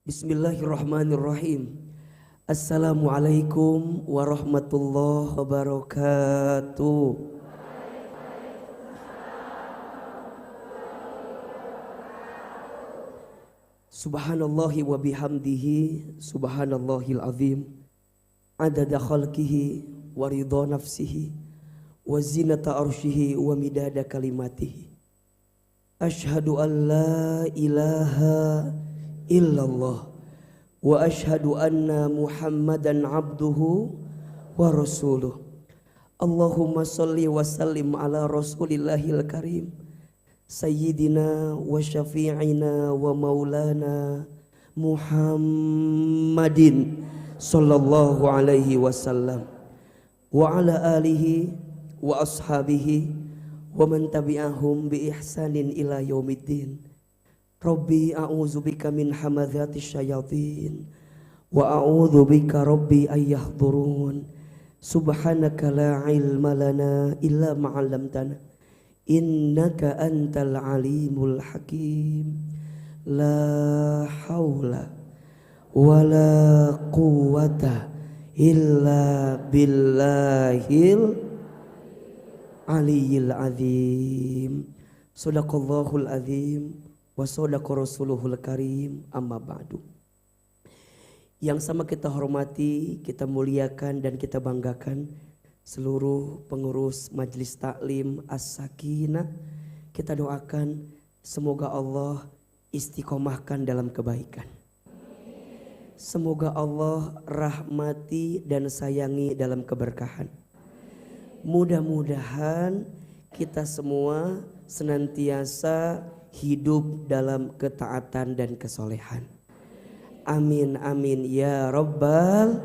Bismillahirrahmanirrahim. Assalamualaikum warahmatullahi wabarakatuh. Subhanallahi wa bihamdihi, subhanallahil azim. Adada khalqihi wa ridha nafsihi wa zinata arshihi wa midada kalimatihi. Ashhadu an la ilaha illallah wa ashhadu anna Muhammadan abduhu wa rasuluh. Allahumma salli wa sallim ala rasulillahil karim sayyidina wa syafi'ina wa maulana Muhammadin sallallahu alaihi wasallam wa ala alihi wa ashabihi wa man tabi'ahum bi ihsanin ila yaumiddin. Rabbi a'udzubika min hamadzati syayatin wa a'udzubika rabbi ayyahdurun. Subhanaka la ilma lana illa ma 'allamtana innaka antal alimul hakim. La haula wala quwwata illa billahil aliyyil azim. Shadaqallahul azim wa shadaqa rasuluhul karim. Amma ba'du. Yang sama kita hormati, kita muliakan dan kita banggakan seluruh pengurus Majelis Taklim As-Sakinah. Kita doakan semoga Allah istiqomahkan dalam kebaikan. Semoga Allah rahmati dan sayangi dalam keberkahan. Mudah-mudahan kita semua senantiasa hidup dalam ketaatan dan kesolehan. Amin amin ya Rabbal.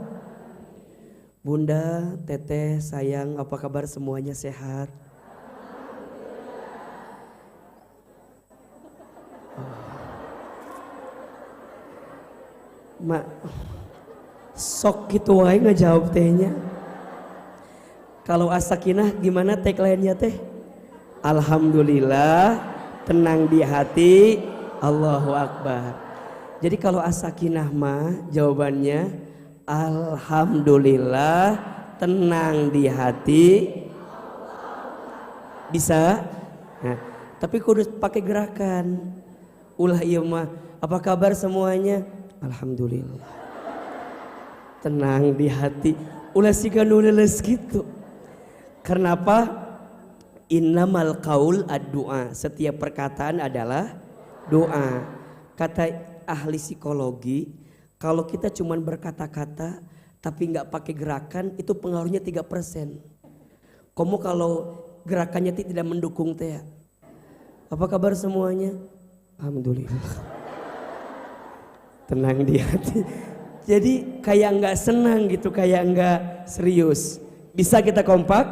Bunda, teteh, sayang, apa kabar semuanya, sehat? Mak, sok gitu wae ngejawab tehnya. Kalau As-Sakinah gimana tagline-nya teh? Alhamdulillah, tenang di hati, Allahu Akbar. Jadi kalau As-Sakinah mah jawabannya alhamdulillah, tenang di hati. Bisa? Nah, tapi kudu pakai gerakan. Ulah ieu mah, apa kabar semuanya? Alhamdulillah. Tenang di hati. Ulah siga nu leuleus gitu. Karena apa? Innamal qaul ad-du'a. Setiap perkataan adalah doa. Kata ahli psikologi, kalau kita cuman berkata-kata tapi nggak pakai gerakan, itu pengaruhnya 3%. Kamu kalau gerakannya tidak mendukung teh. Apa kabar semuanya? Alhamdulillah. Tenang di hati. Jadi kayak nggak senang gitu, kayak nggak serius. Bisa kita kompak?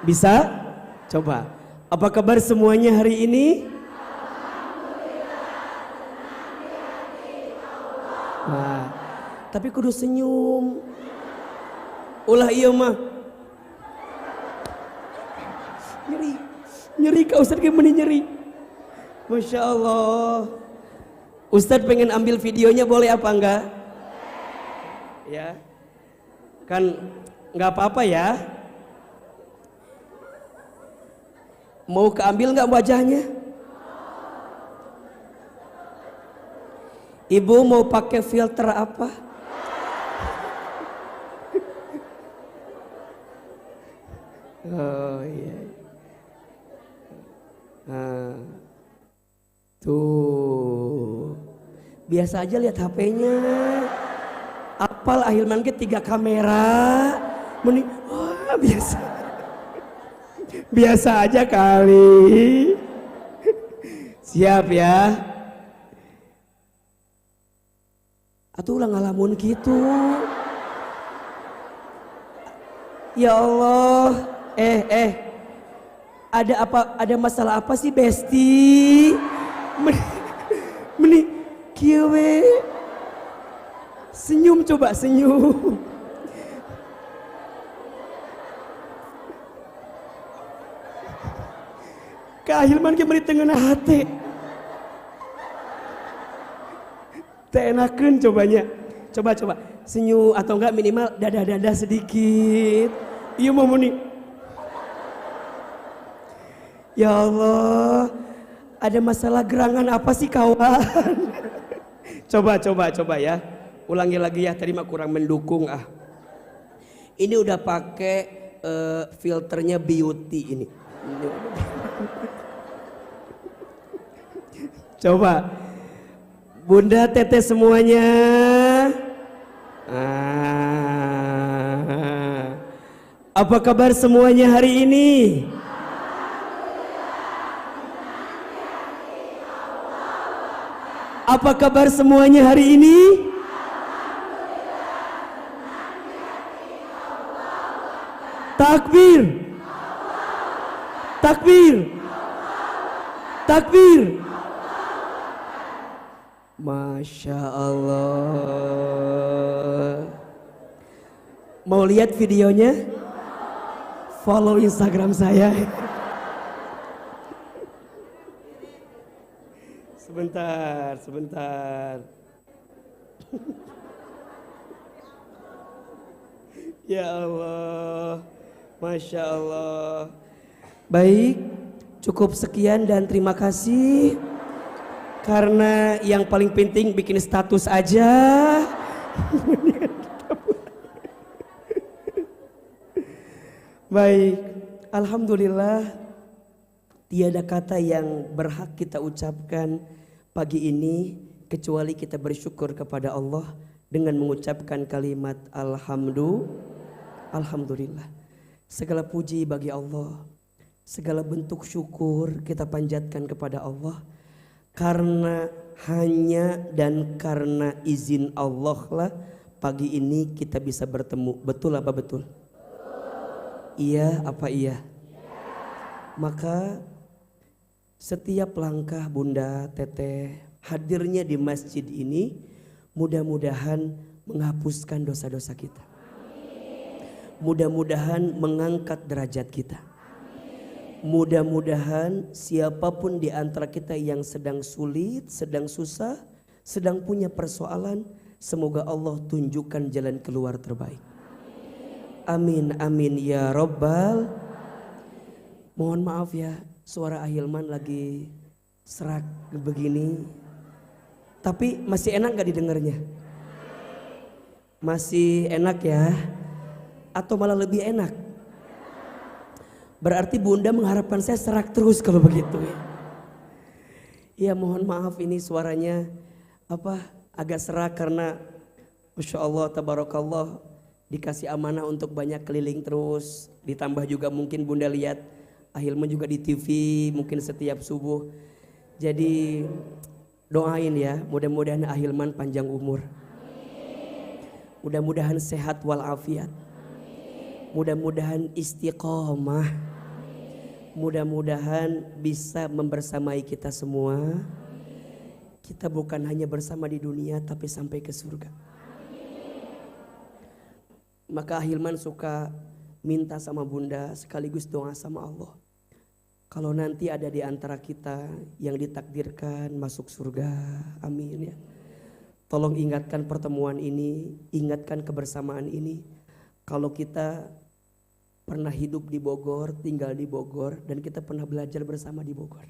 Bisa? Coba. Apa kabar semuanya hari ini? Nah, tapi kudu senyum. Ulah iya mah. Nyeri kau Ustadz gimana nyeri? Masya Allah. Ustadz pengen ambil videonya, boleh apa enggak? Ya, kan nggak apa-apa ya. Mau keambil nggak wajahnya? Ibu mau pakai filter apa? Oh iya. Nah, tuh. Biasa aja lihat HP-nya. Apal Ahilman ke 3 kamera. Wah, biasa. Biasa aja kali. Siap ya. Atuh ulah ngalamun gitu. Ya Allah. Ada apa? Ada masalah apa sih Besti? Meni kieu we. Senyum coba, senyum. Ka Ahilman ge meuli teu ngeunah hate. Teh enakeun cobanya. Coba senyum atau enggak minimal dada sedikit. Iya mau muni. Ya Allah, ada masalah gerangan apa sih kawan? Coba ya. Ulangi lagi ya, tadi mah kurang mendukung ah. Ini udah pakai filternya beauty ini. Coba. Bunda teteh semuanya. Apa kabar semuanya hari ini? Apa kabar semuanya hari ini? Takbir. Takbir. Takbir. Masya Allah. Mau lihat videonya? Follow Instagram saya. Sebentar. Ya Allah, Masya Allah. Baik, cukup sekian dan terima kasih. Karena yang paling penting bikin status aja. Baik, alhamdulillah tiada kata yang berhak kita ucapkan pagi ini kecuali kita bersyukur kepada Allah dengan mengucapkan kalimat alhamdulillah. Segala puji bagi Allah, segala bentuk syukur kita panjatkan kepada Allah. Karena hanya dan karena izin Allah lah pagi ini kita bisa bertemu. Betul apa betul? Iya apa iya? Maka setiap langkah Bunda Teteh hadirnya di masjid ini mudah-mudahan menghapuskan dosa-dosa kita. Mudah-mudahan mengangkat derajat kita. Mudah-mudahan siapapun di antara kita yang sedang sulit, sedang susah, sedang punya persoalan, semoga Allah tunjukkan jalan keluar terbaik. Amin amin ya Rabbal. Mohon maaf ya, suara Ahilman lagi serak begini. Tapi masih enak gak didengarnya? Masih enak ya? Atau malah lebih enak? Berarti Bunda mengharapkan saya serak terus kalau begitu ya. Ya mohon maaf ini suaranya agak serak karena Masya Allah tabarakallah dikasih amanah untuk banyak keliling terus. Ditambah juga mungkin Bunda lihat Ahilman juga di TV mungkin setiap subuh. Jadi doain ya, mudah-mudahan Ahilman panjang umur. Mudah-mudahan sehat walafiat. Mudah-mudahan istiqomah. Mudah-mudahan bisa membersamai kita semua. Kita bukan hanya bersama di dunia tapi sampai ke surga. Maka Ahilman suka minta sama Bunda sekaligus doa sama Allah. Kalau nanti ada di antara kita yang ditakdirkan masuk surga, amin ya. Tolong ingatkan pertemuan ini, ingatkan kebersamaan ini. Kalau kita pernah hidup di Bogor, tinggal di Bogor, dan kita pernah belajar bersama di Bogor.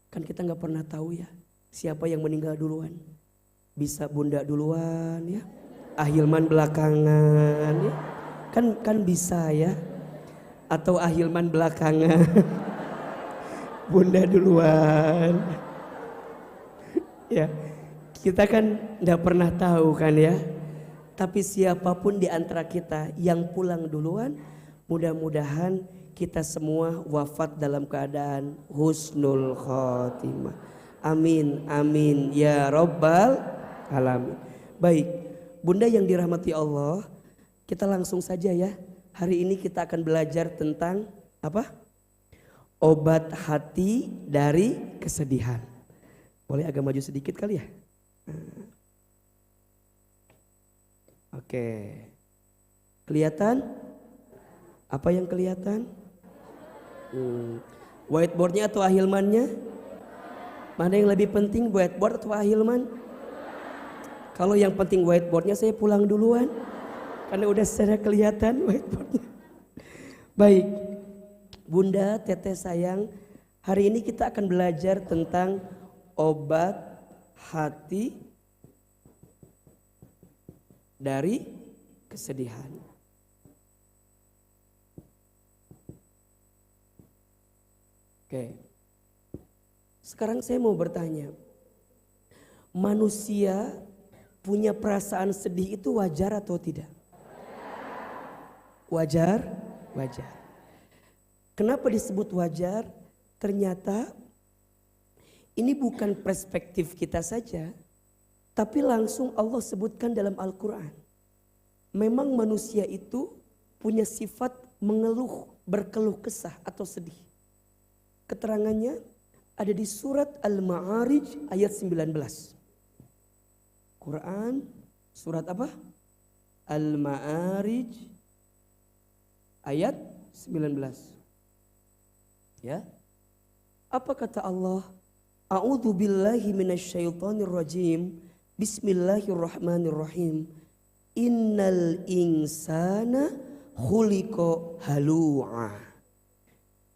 Kan kita gak pernah tahu ya, siapa yang meninggal duluan. Bisa Bunda duluan ya, Ahilman belakangan ya. Kan bisa ya. Atau Ahilman belakangan, Bunda duluan. Ya, kita kan gak pernah tahu kan ya. Tapi siapapun di antara kita yang pulang duluan, mudah-mudahan kita semua wafat dalam keadaan husnul khotimah. Amin, amin ya Rabbal alamin. Baik, Bunda yang dirahmati Allah, kita langsung saja ya. Hari ini kita akan belajar tentang apa? Obat hati dari kesedihan. Boleh agak maju sedikit kali ya? Oke, kelihatan? Apa yang kelihatan? Whiteboardnya atau Ahilmannya? Mana yang lebih penting, whiteboard atau Ahilman? Kalau yang penting whiteboardnya, saya pulang duluan. Karena udah secara kelihatan whiteboardnya. Baik, Bunda, Teteh sayang, hari ini kita akan belajar tentang obat hati dari kesedihan. Oke. Sekarang saya mau bertanya, manusia punya perasaan sedih itu wajar atau tidak? Wajar? Wajar. Kenapa disebut wajar? Ternyata ini bukan perspektif kita saja, tapi langsung Allah sebutkan dalam Al-Quran. Memang manusia itu punya sifat mengeluh, berkeluh kesah atau sedih. Keterangannya ada di surat Al-Ma'arij ayat 19. Quran surat apa? Al-Ma'arij ayat 19. Ya. Apa kata Allah? A'udzu billahi minasyaitonir rajim. Bismillahirrahmanirrahim. Innal insana khuliqa halu'a.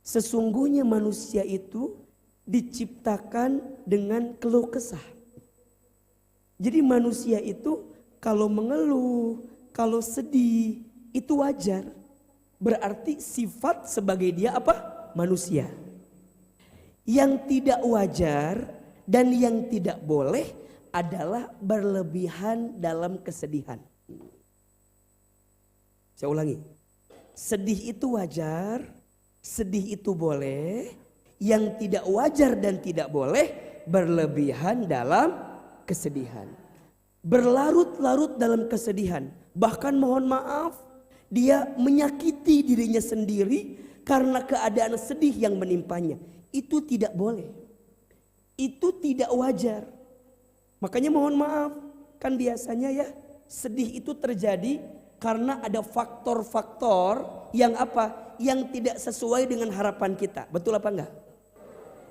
Sesungguhnya manusia itu diciptakan dengan keluh kesah. Jadi manusia itu kalau mengeluh, kalau sedih, itu wajar. Berarti sifat sebagai dia apa? Manusia. Yang tidak wajar dan yang tidak boleh adalah berlebihan dalam kesedihan. Saya ulangi. Sedih itu wajar, sedih itu boleh. Yang tidak wajar dan tidak boleh berlebihan dalam kesedihan. Berlarut-larut dalam kesedihan. Bahkan mohon maaf, dia menyakiti dirinya sendiri karena keadaan sedih yang menimpanya. Itu tidak boleh. Itu tidak wajar. Makanya mohon maaf, kan biasanya ya sedih itu terjadi karena ada faktor-faktor yang apa? Yang tidak sesuai dengan harapan kita. Betul apa enggak?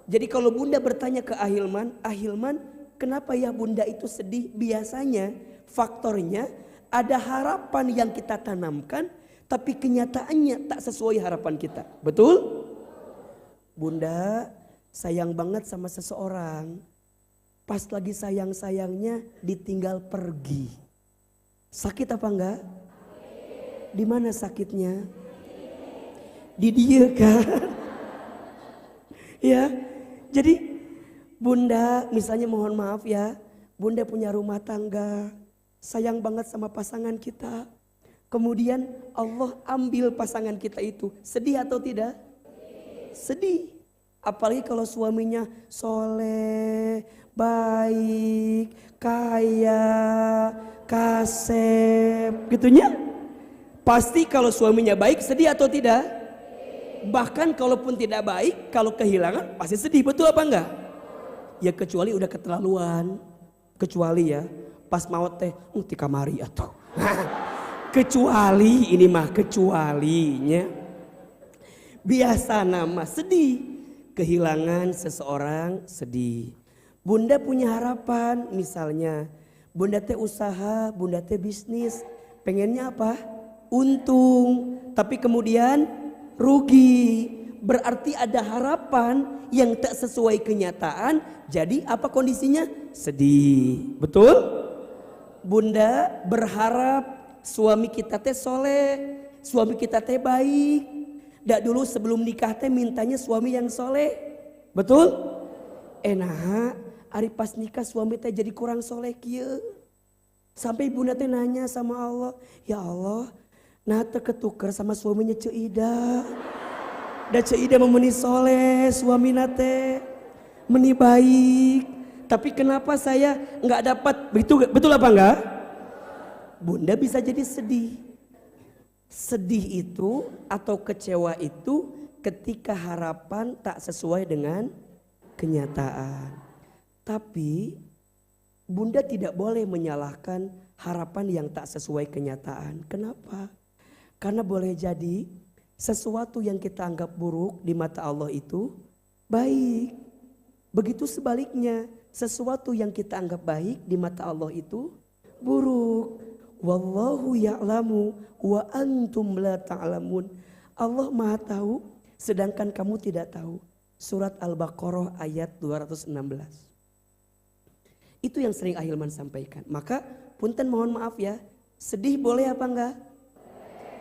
Jadi kalau Bunda bertanya ke Ahilman, Ahilman kenapa ya Bunda itu sedih? Biasanya faktornya ada harapan yang kita tanamkan tapi kenyataannya tak sesuai harapan kita. Betul? Bunda sayang banget sama seseorang. Pas lagi sayang-sayangnya ditinggal pergi. Sakit apa enggak? Di mana sakitnya? Di dia kan? Ya. Jadi Bunda misalnya mohon maaf ya, Bunda punya rumah tangga, sayang banget sama pasangan kita. Kemudian Allah ambil pasangan kita itu, sedih atau tidak? Sedih. Apalagi kalau suaminya soleh, baik, kaya, kasep, gitunya. Pasti kalau suaminya baik sedih atau tidak? Bahkan kalaupun tidak baik, kalau kehilangan pasti sedih, betul apa enggak? Ya kecuali udah keterlaluan. Kecuali ya, pas maut teh, di kamari atau. Kecuali ini mah kecualinya. Biasa nama sedih. Kehilangan seseorang sedih. Bunda punya harapan misalnya. Bunda teh usaha, Bunda teh bisnis. Pengennya apa? Untung. Tapi kemudian rugi, berarti ada harapan yang tak sesuai kenyataan. Jadi apa kondisinya? Sedih. Betul? Bunda berharap suami kita teh soleh, suami kita teh baik. Dak dulu sebelum nikah teh mintanya suami yang soleh. Betul? Nah, ari pas nikah suami teh jadi kurang soleh kieu. Sampai bunda teh nanya sama Allah, ya Allah, nah ketuker sama suaminya Ceu Ida. Da Ceu Ida memeni soleh, suami nate meni baik. Tapi kenapa saya nggak dapat? Betul apa enggak? Bunda bisa jadi sedih. Sedih itu atau kecewa itu ketika harapan tak sesuai dengan kenyataan. Tapi Bunda tidak boleh menyalahkan harapan yang tak sesuai kenyataan. Kenapa? Karena boleh jadi sesuatu yang kita anggap buruk di mata Allah itu baik. Begitu sebaliknya, sesuatu yang kita anggap baik di mata Allah itu buruk. Wallahu ya'lamu wa antum la ta'lamun. Allah Maha tahu sedangkan kamu tidak tahu. Surat Al-Baqarah ayat 216. Itu yang sering Ahilman sampaikan. Maka punten mohon maaf ya, sedih boleh apa enggak?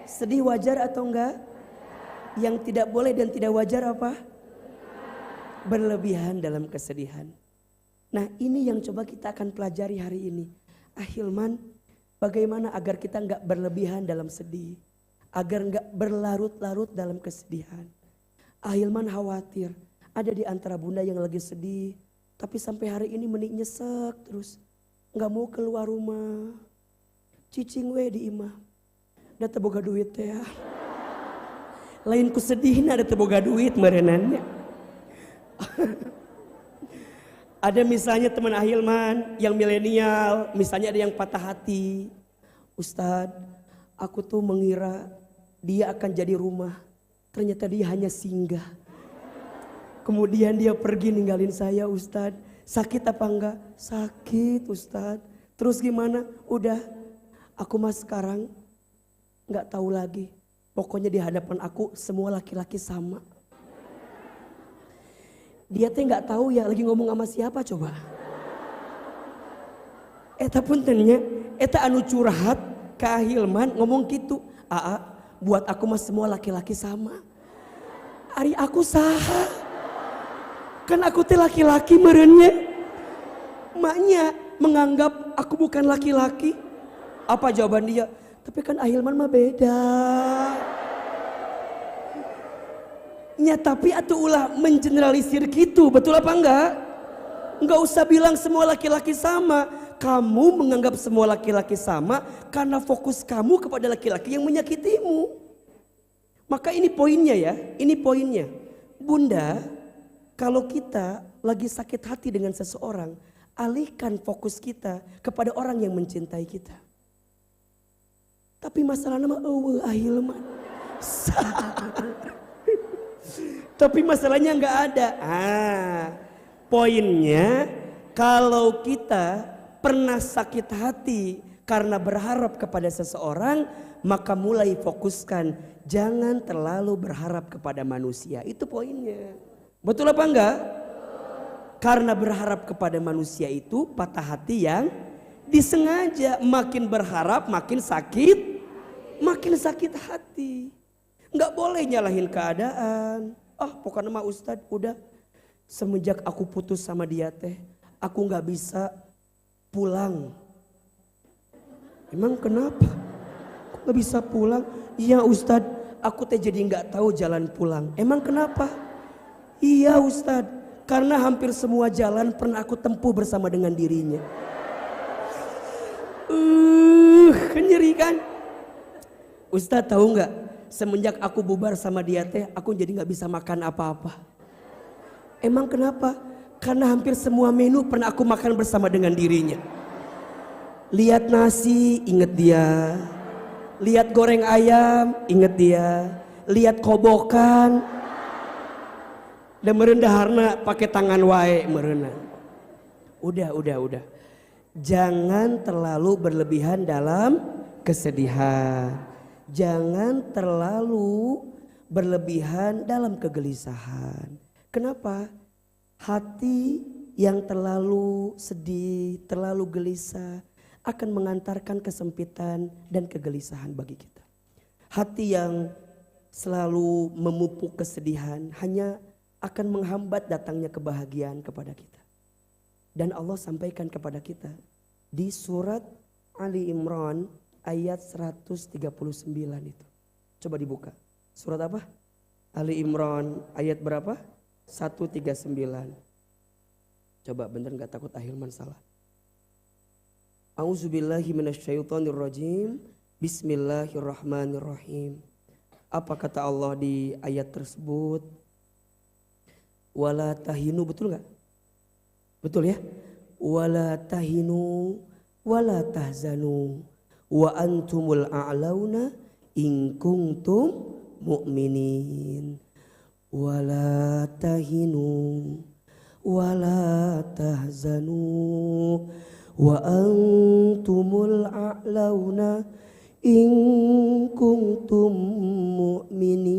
Sedih wajar atau enggak? Yang tidak boleh dan tidak wajar apa? Berlebihan dalam kesedihan. Nah ini yang coba kita akan pelajari hari ini. Ahilman, bagaimana agar kita enggak berlebihan dalam sedih, agar enggak berlarut-larut dalam kesedihan. Ahilman khawatir ada di antara bunda yang lagi sedih, tapi sampai hari ini menik nyesek terus, enggak mau keluar rumah, cicing we di imah, da teu boga duit teh ya. Lain ku sedihna da teu boga duit merenannya. Ada misalnya teman Ahilman yang milenial, misalnya ada yang patah hati. Ustadz, aku tuh mengira dia akan jadi rumah, ternyata dia hanya singgah. Kemudian dia pergi ninggalin saya Ustadz. Sakit apa enggak? Sakit Ustadz. Terus gimana? Udah, aku mah sekarang enggak tahu lagi. Pokoknya di hadapan aku semua laki-laki sama. Dia teh nggak tahu ya lagi ngomong sama siapa coba. Eta puntennya, eta anu curhat ke Ahilman ngomong gitu. Aa, buat aku mah semua laki-laki sama. Ari aku saha? Kan aku teh laki-laki merenya. Maknya menganggap aku bukan laki-laki. Apa jawaban dia? Tapi kan Ahilman mah beda. Ya tapi atuh ulah mengeneralisir gitu, betul apa enggak? Enggak usah bilang semua laki-laki sama. Kamu menganggap semua laki-laki sama karena fokus kamu kepada laki-laki yang menyakitimu. Maka ini poinnya ya, ini poinnya. Bunda, kalau kita lagi sakit hati dengan seseorang, alihkan fokus kita kepada orang yang mencintai kita. Tapi masalahnya mah eueuh Ahilman. Tapi masalahnya nggak ada. Poinnya kalau kita pernah sakit hati karena berharap kepada seseorang, maka mulai fokuskan jangan terlalu berharap kepada manusia. Itu poinnya. Betul apa enggak? Karena berharap kepada manusia itu patah hati yang disengaja. Makin berharap makin sakit hati. Nggak boleh nyalahin keadaan. Pokoknya mah Ustadz udah semenjak aku putus sama dia teh, aku nggak bisa pulang. Emang kenapa? Aku nggak bisa pulang? Iya Ustadz, aku teh jadi nggak tahu jalan pulang. Emang kenapa? Iya Ustadz, karena hampir semua jalan pernah aku tempuh bersama dengan dirinya. Kan nyeri kan? Ustadz tahu nggak? Semenjak aku bubar sama dia teh, aku jadi gak bisa makan apa-apa. Emang kenapa? Karena hampir semua menu pernah aku makan bersama dengan dirinya. Lihat nasi, inget dia. Lihat goreng ayam, inget dia. Lihat kobokan. Dan merendaharna pakai tangan wae merendah. Udah. Jangan terlalu berlebihan dalam kesedihan. Jangan terlalu berlebihan dalam kegelisahan. Kenapa? Hati yang terlalu sedih, terlalu gelisah akan mengantarkan kesempitan dan kegelisahan bagi kita. Hati yang selalu memupuk kesedihan hanya akan menghambat datangnya kebahagiaan kepada kita. Dan Allah sampaikan kepada kita di surat Ali Imran ayat 139 itu. Coba dibuka. Surat apa? Ali Imran ayat berapa? 139. Coba bener gak takut Ahilman salah. A'udzubillahi minasyaitonirrajim. Bismillahirrahmanirrahim. Apa kata Allah di ayat tersebut? Wala tahinu, betul gak? Betul ya? Wala tahinu wala tahzanu wa antumul a'launa in kuntum mu'minin. Wala tahinu wala tahzanu wa antumul a'launa in kuntum mu'minin.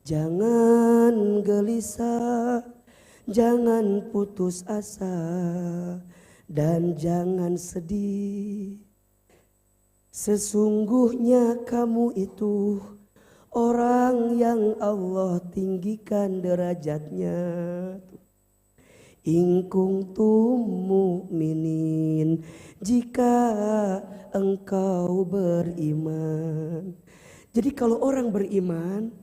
Jangan gelisah, jangan putus asa, dan jangan sedih. Sesungguhnya kamu itu orang yang Allah tinggikan derajatnya. In kuntum mu'minin, jika engkau beriman. Jadi kalau orang beriman,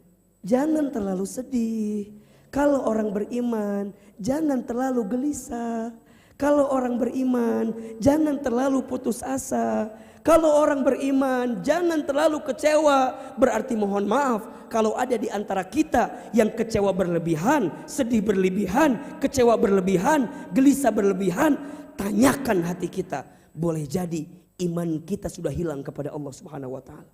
jangan terlalu sedih. Kalau orang beriman, jangan terlalu gelisah. Kalau orang beriman, jangan terlalu putus asa. Kalau orang beriman, jangan terlalu kecewa. Berarti mohon maaf, kalau ada di antara kita yang kecewa berlebihan, sedih berlebihan, kecewa berlebihan, gelisah berlebihan, tanyakan hati kita. Boleh jadi iman kita sudah hilang kepada Allah Subhanahu wa taala.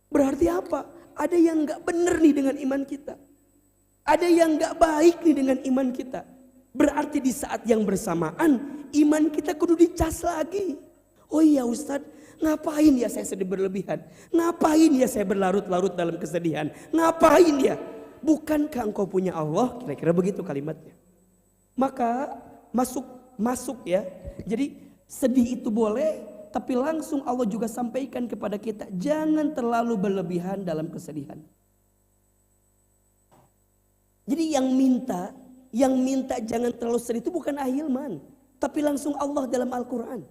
Berarti apa? Ada yang gak benar nih dengan iman kita. Ada yang gak baik nih dengan iman kita. Berarti di saat yang bersamaan iman kita kudu dicas lagi. Oh iya Ustadz, ngapain ya saya sedih berlebihan? Ngapain ya saya berlarut-larut dalam kesedihan? Ngapain ya? Bukankah engkau punya Allah? Kira-kira begitu kalimatnya. Maka masuk ya. Jadi sedih itu boleh, tapi langsung Allah juga sampaikan kepada kita, jangan terlalu berlebihan dalam kesedihan. Jadi yang minta jangan terlalu sedih itu bukan Ahilman, tapi langsung Allah dalam Al-Quran.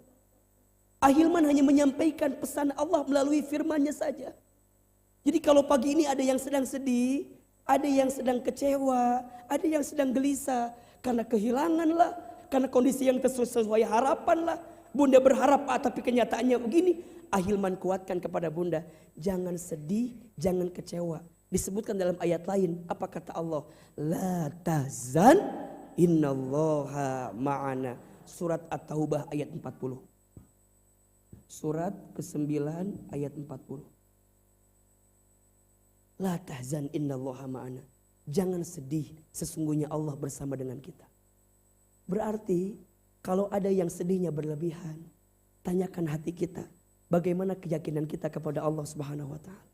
Ahilman hanya menyampaikan pesan Allah melalui firman-Nya saja. Jadi kalau pagi ini ada yang sedang sedih, ada yang sedang kecewa, ada yang sedang gelisah, karena kehilangan lah, karena kondisi yang sesuai harapan lah. Bunda berharap tapi kenyataannya begini. Ahilman kuatkan kepada bunda, jangan sedih, jangan kecewa. Disebutkan dalam ayat lain, apa kata Allah? La tahzan innallaha ma'ana. Surat At-Taubah ayat 40. Surat ke-9 ayat 40. La tahzan innallaha ma'ana. Jangan sedih, sesungguhnya Allah bersama dengan kita. Berarti kalau ada yang sedihnya berlebihan, tanyakan hati kita, bagaimana keyakinan kita kepada Allah Subhanahu wa taala.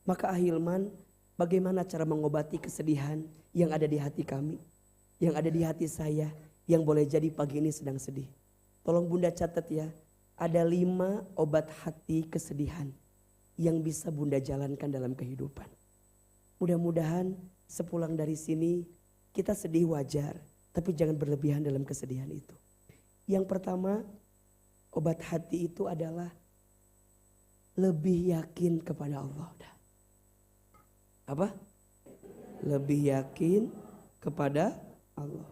Maka Ahilman, bagaimana cara mengobati kesedihan yang ada di hati kami, yang ada di hati saya, yang boleh jadi pagi ini sedang sedih. Tolong bunda catat ya, ada 5 obat hati kesedihan yang bisa bunda jalankan dalam kehidupan. Mudah-mudahan sepulang dari sini kita sedih wajar, tapi jangan berlebihan dalam kesedihan itu. Yang pertama, obat hati itu adalah lebih yakin kepada Allah. Apa? Lebih yakin kepada Allah.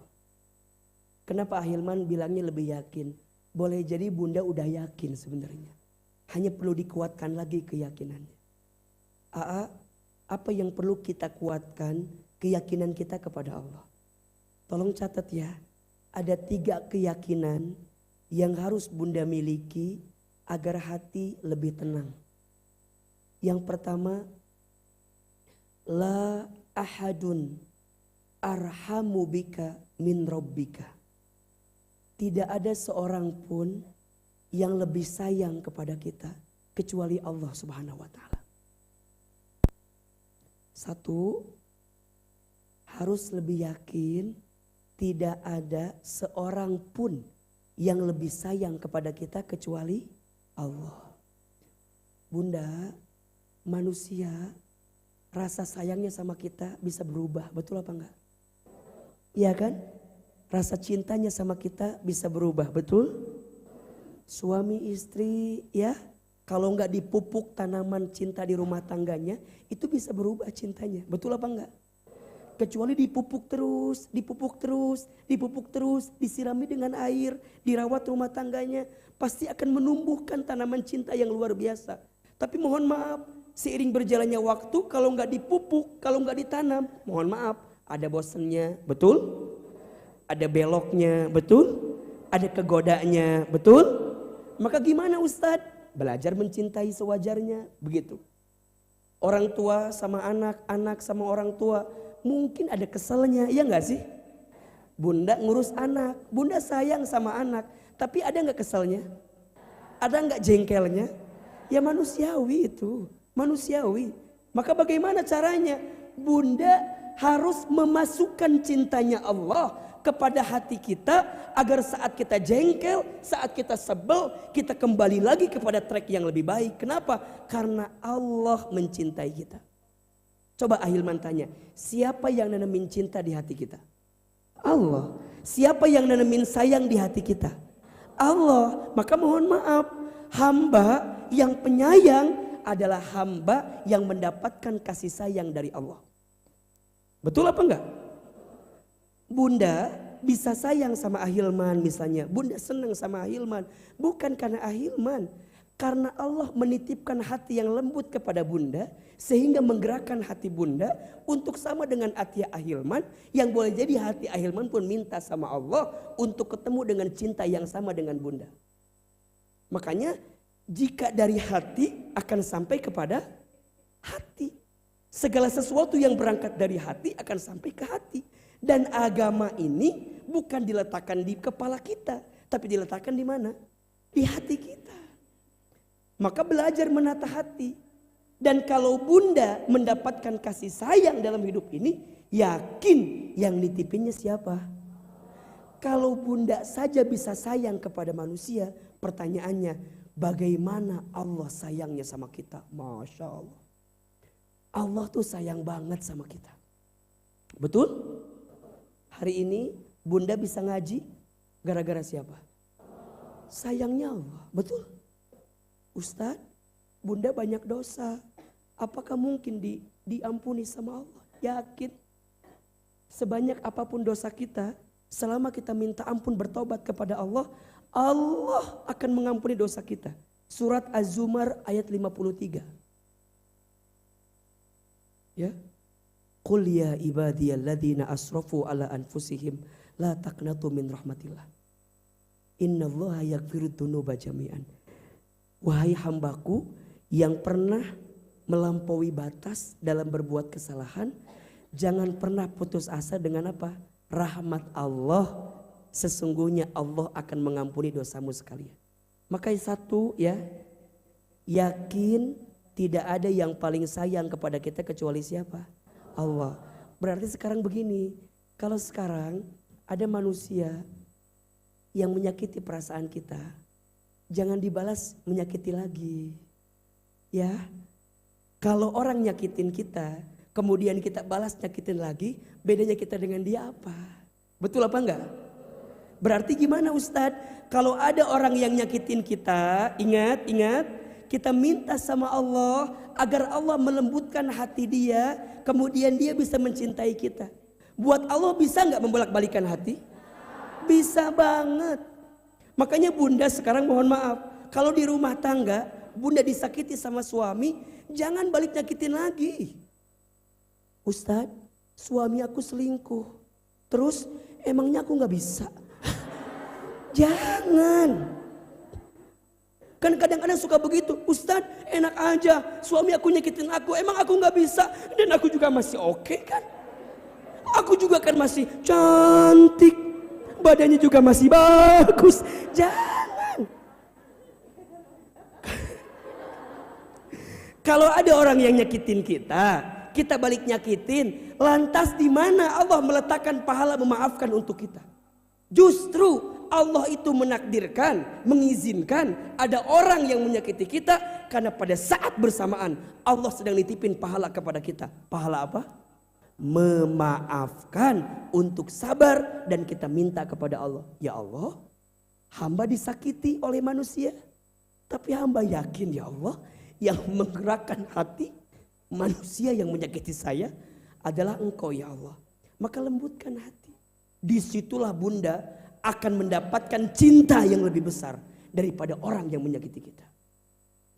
Kenapa Ahilman bilangnya lebih yakin? Boleh jadi bunda udah yakin sebenarnya. Hanya perlu dikuatkan lagi keyakinannya. Apa yang perlu kita kuatkan? Keyakinan kita kepada Allah. Tolong catat ya. Ada 3 keyakinan yang harus bunda miliki agar hati lebih tenang. Yang pertama, la ahadun arhamu bika min rabbika. Tidak ada seorang pun yang lebih sayang kepada kita kecuali Allah Subhanahu wa taala. 1, harus lebih yakin tidak ada seorang pun yang lebih sayang kepada kita kecuali Allah. Bunda, manusia rasa sayangnya sama kita bisa berubah, betul apa enggak? Iya kan? Rasa cintanya sama kita bisa berubah, betul? Suami istri ya, kalau enggak dipupuk tanaman cinta di rumah tangganya, itu bisa berubah cintanya, betul apa enggak? Kecuali dipupuk terus, disirami dengan air, dirawat rumah tangganya, pasti akan menumbuhkan tanaman cinta yang luar biasa. Tapi mohon maaf, seiring berjalannya waktu, kalau enggak dipupuk, kalau enggak ditanam, mohon maaf, ada bosannya, betul? Ada beloknya, betul? Ada kegodanya, betul? Maka gimana Ustadz? Belajar mencintai sewajarnya, begitu. Orang tua sama anak, anak sama orang tua. mungkin ada keselnya, iya nggak sih? Bunda ngurus anak, bunda sayang sama anak, tapi ada nggak keselnya? Ada nggak jengkelnya? Ya manusiawi itu, manusiawi. Maka bagaimana caranya? Bunda harus memasukkan cintanya Allah kepada hati kita agar saat kita jengkel, saat kita sebel, kita kembali lagi kepada track yang lebih baik. Kenapa? Karena Allah mencintai kita. Coba Ahilman tanya, siapa yang nanemin cinta di hati kita? Allah. Siapa yang nanemin sayang di hati kita? Allah. Maka mohon maaf, hamba yang penyayang adalah hamba yang mendapatkan kasih sayang dari Allah. Betul apa enggak? Bunda bisa sayang sama Ahilman misalnya. Bunda senang sama Ahilman. Bukan karena Ahilman. Karena Allah menitipkan hati yang lembut kepada bunda. Sehingga menggerakkan hati bunda untuk sama dengan hati Ahilman. Yang boleh jadi hati Ahilman pun minta sama Allah untuk ketemu dengan cinta yang sama dengan bunda. Makanya jika dari hati akan sampai kepada hati. Segala sesuatu yang berangkat dari hati akan sampai ke hati. Dan agama ini bukan diletakkan di kepala kita, tapi diletakkan di mana? Di hati kita. Maka belajar menata hati. Dan kalau bunda mendapatkan kasih sayang dalam hidup ini, yakin yang nitipinnya siapa? Kalau bunda saja bisa sayang kepada manusia, pertanyaannya, bagaimana Allah sayangnya sama kita? Masya Allah. Allah tuh sayang banget sama kita. Betul? Hari ini bunda bisa ngaji gara-gara siapa? Sayangnya Allah. Betul? Ustadz, bunda banyak dosa. Apakah mungkin diampuni sama Allah? Yakin. Sebanyak apapun dosa kita, selama kita minta ampun bertobat kepada Allah, Allah akan mengampuni dosa kita. Surat Az-Zumar ayat 53. Ya. Qul ya ibadiyalladzina asrafu ala anfusihim la taqnatu min rahmatillah. Innallaha yaghfirud dzunuba jami'an. Wahai hambaku yang pernah melampaui batas dalam berbuat kesalahan, jangan pernah putus asa dengan apa? Rahmat Allah. Sesungguhnya Allah akan mengampuni dosamu sekalian. Maka satu ya, yakin tidak ada yang paling sayang kepada kita kecuali siapa? Allah. Berarti sekarang begini, kalau sekarang ada manusia yang menyakiti perasaan kita, jangan dibalas menyakiti lagi. Ya. Kalau orang nyakitin kita, kemudian kita balas nyakitin lagi, bedanya kita dengan dia apa? Betul apa enggak? Berarti gimana Ustadz? Kalau ada orang yang nyakitin kita, ingat, kita minta sama Allah agar Allah melembutkan hati dia, kemudian dia bisa mencintai kita. Buat Allah bisa nggak membolak-balikan hati? Bisa banget. Makanya bunda sekarang mohon maaf, kalau di rumah tangga bunda disakiti sama suami, jangan balik nyakitin lagi. Ustadz, suami aku selingkuh, terus emangnya aku nggak bisa? Jangan. Kan kadang-kadang suka begitu, Ustadz enak aja suami aku nyakitin aku, emang aku gak bisa, dan aku juga masih oke kan, aku juga kan masih cantik, badannya juga masih bagus. Jangan. Kalau ada orang yang nyakitin kita balik nyakitin, lantas di mana Allah meletakkan pahala memaafkan untuk kita? Justru Allah itu menakdirkan, mengizinkan ada orang yang menyakiti kita karena pada saat bersamaan Allah sedang nitipin pahala kepada kita. Pahala apa? Memaafkan, untuk sabar, dan kita minta kepada Allah, ya Allah, hamba disakiti oleh manusia, tapi hamba yakin ya Allah yang menggerakkan hati manusia yang menyakiti saya adalah Engkau ya Allah. Maka lembutkan hati. Disitulah bunda akan mendapatkan cinta yang lebih besar daripada orang yang menyakiti kita.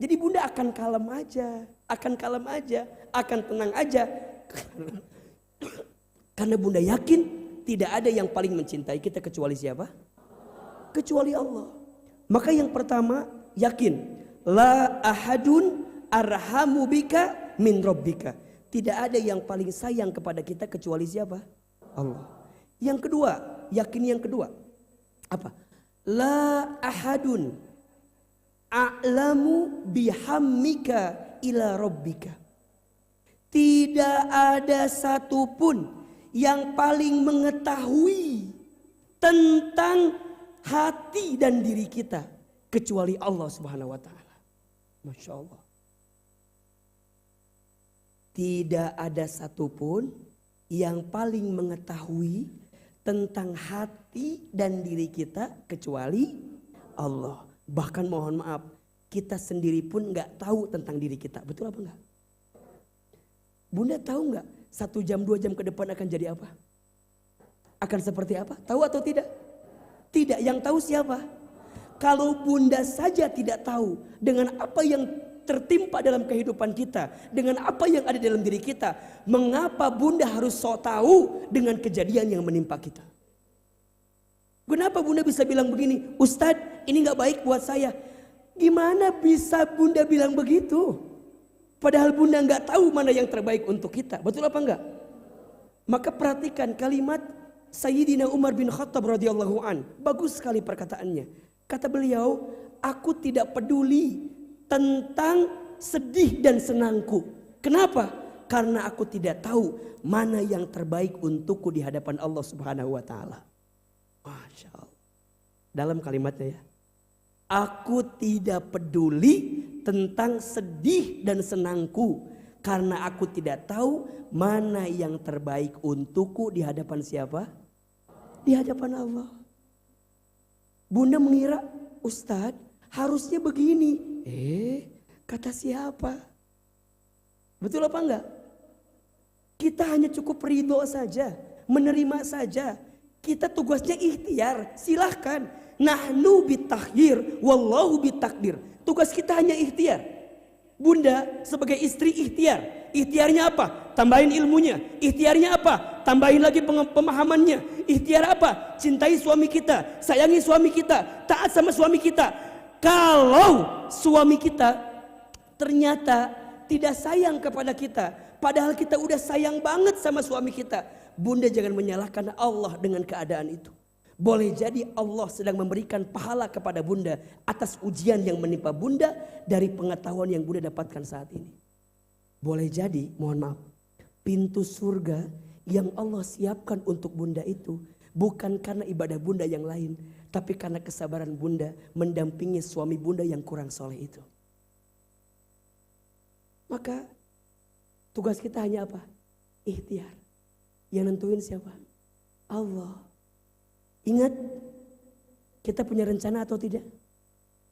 Jadi bunda akan kalem aja, akan tenang aja. Karena bunda yakin tidak ada yang paling mencintai kita kecuali siapa? Kecuali Allah. Maka yang pertama yakin, la ahadun arhamu bika min rabbika. Tidak ada yang paling sayang kepada kita kecuali siapa? Allah. Yang kedua, yakin yang kedua. Apa? La ahadun a'lamu bihammika ila rabbika. Tidak ada satupun yang paling mengetahui tentang hati dan diri kita kecuali Allah Subhanahu wa taala. Masya Allah. Tidak ada satupun yang paling mengetahui tentang hati dan diri kita kecuali Allah. Bahkan mohon maaf, kita sendiri pun gak tahu tentang diri kita. Betul apa enggak? Bunda tahu gak 1 jam 2 jam ke depan akan jadi apa? Akan seperti apa? Tahu atau tidak? Tidak, yang tahu siapa? Kalau bunda saja tidak tahu dengan apa yang tertimpa dalam kehidupan kita, dengan apa yang ada dalam diri kita, mengapa bunda harus sok tahu dengan kejadian yang menimpa kita? Kenapa bunda bisa bilang begini, Ustadz ini gak baik buat saya? Gimana bisa bunda bilang begitu? Padahal bunda gak tahu mana yang terbaik untuk kita. Betul apa enggak? Maka perhatikan kalimat Sayyidina Umar bin Khattab radhiyallahu an. Bagus sekali perkataannya. Kata beliau, aku tidak peduli tentang sedih dan senangku. Kenapa? Karena aku tidak tahu mana yang terbaik untukku di hadapan Allah Subhanahu wa taala. Masya Allah. Dalam kalimatnya ya. Aku tidak peduli tentang sedih dan senangku karena aku tidak tahu mana yang terbaik untukku di hadapan siapa? Di hadapan Allah. Bunda mengira, Ustadz harusnya begini. Kata siapa? Betul apa enggak? Kita hanya cukup ridho saja, menerima saja. Kita tugasnya ikhtiar, silahkan. Nahnu bitakhir, wallahu bitakdir. Tugas kita hanya ikhtiar. Bunda sebagai istri ikhtiar. Ikhtiarnya apa? Tambahin ilmunya. Ikhtiarnya apa? Tambahin lagi pemahamannya. Ikhtiar apa? Cintai suami kita, sayangi suami kita, taat sama suami kita. Kalau suami kita ternyata tidak sayang kepada kita, padahal kita udah sayang banget sama suami kita, bunda jangan menyalahkan Allah dengan keadaan itu. Boleh jadi Allah sedang memberikan pahala kepada bunda atas ujian yang menimpa bunda dari pengetahuan yang bunda dapatkan saat ini. Boleh jadi, mohon maaf, pintu surga yang Allah siapkan untuk bunda itu bukan karena ibadah bunda yang lain, tapi karena kesabaran bunda mendampingi suami bunda yang kurang soleh itu. Maka tugas kita hanya apa? Ikhtiar. Yang nentuin siapa? Allah. Ingat, kita punya rencana atau tidak?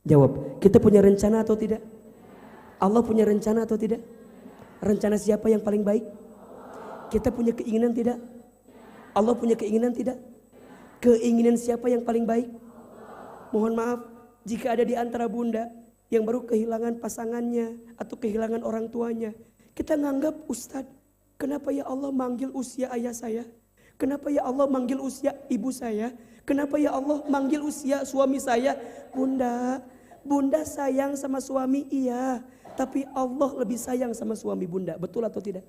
Jawab, kita punya rencana atau tidak? Allah punya rencana atau tidak? Rencana siapa yang paling baik? Kita punya keinginan tidak? Allah punya keinginan tidak? Keinginan siapa yang paling baik? Mohon maaf, jika ada di antara bunda yang baru kehilangan pasangannya atau kehilangan orang tuanya, kita nganggap, Ustadz, kenapa ya Allah manggil usia ayah saya? Kenapa ya Allah manggil usia ibu saya? Kenapa ya Allah manggil usia suami saya? Bunda sayang sama suami, iya. Tapi Allah lebih sayang sama suami bunda. Betul atau tidak?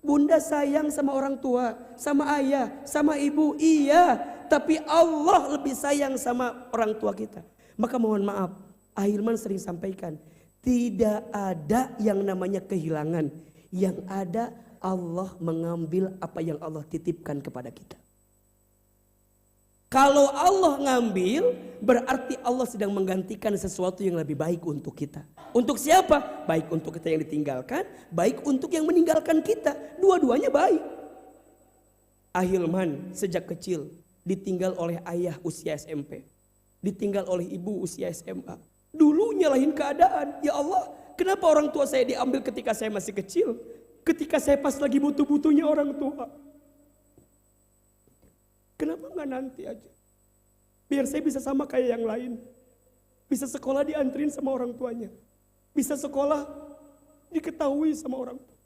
Bunda sayang sama orang tua, sama ayah, sama ibu, iya. Tapi Allah lebih sayang sama orang tua kita. Maka mohon maaf, Ahilman sering sampaikan, tidak ada yang namanya kehilangan. Yang ada Allah mengambil apa yang Allah titipkan kepada kita. Kalau Allah ngambil, berarti Allah sedang menggantikan sesuatu yang lebih baik untuk kita. Untuk siapa? Baik untuk kita yang ditinggalkan, baik untuk yang meninggalkan kita. Dua-duanya baik. Ahilman sejak kecil ditinggal oleh ayah usia SMP, ditinggal oleh ibu usia SMA. Dulu nyalahin keadaan. Ya Allah, kenapa orang tua saya diambil ketika saya masih kecil? Ketika saya pas lagi butuh-butuhnya orang tua. Kenapa gak nanti aja? Biar saya bisa sama kayak yang lain. Bisa sekolah dianterin sama orang tuanya. Bisa sekolah diketahui sama orang tua.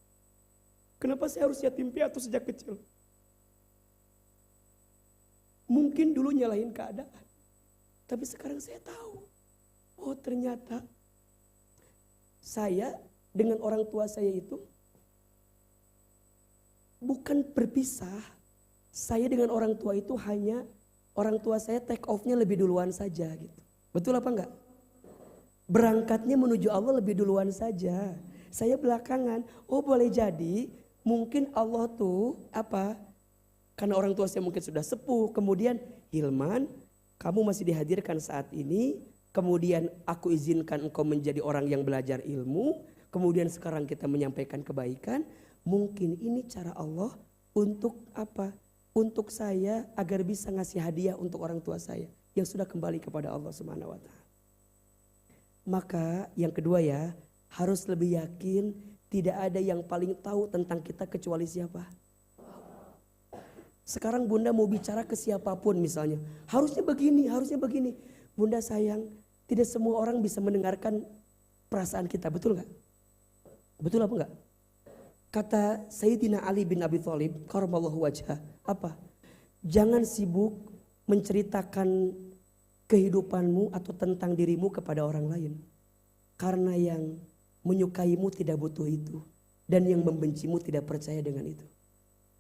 Kenapa saya harus yatim piatu sejak kecil? Mungkin dulu nyalahin keadaan. Tapi sekarang saya tahu. Oh ternyata saya dengan orang tua saya itu bukan berpisah. Saya dengan orang tua itu hanya orang tua saya take off-nya lebih duluan saja gitu. Betul apa enggak? Berangkatnya menuju Allah lebih duluan saja. Saya belakangan. Oh boleh jadi mungkin Allah tuh apa? Karena orang tua saya mungkin sudah sepuh. Kemudian Hilman, kamu masih dihadirkan saat ini. Kemudian aku izinkan engkau menjadi orang yang belajar ilmu. Kemudian sekarang kita menyampaikan kebaikan. Mungkin ini cara Allah untuk apa? Untuk saya agar bisa ngasih hadiah untuk orang tua saya yang sudah kembali kepada Allah Subhanahu wa taala. Maka yang kedua ya, harus lebih yakin tidak ada yang paling tahu tentang kita kecuali siapa? Sekarang Bunda mau bicara ke siapapun misalnya, harusnya begini, harusnya begini. Bunda sayang, tidak semua orang bisa mendengarkan perasaan kita, betul nggak? Betul apa enggak? Kata Sayyidina Ali bin Abi Thalib, karramallahu wajhah, apa? Jangan sibuk menceritakan kehidupanmu atau tentang dirimu kepada orang lain. Karena yang menyukaimu tidak butuh itu. Dan yang membencimu tidak percaya dengan itu.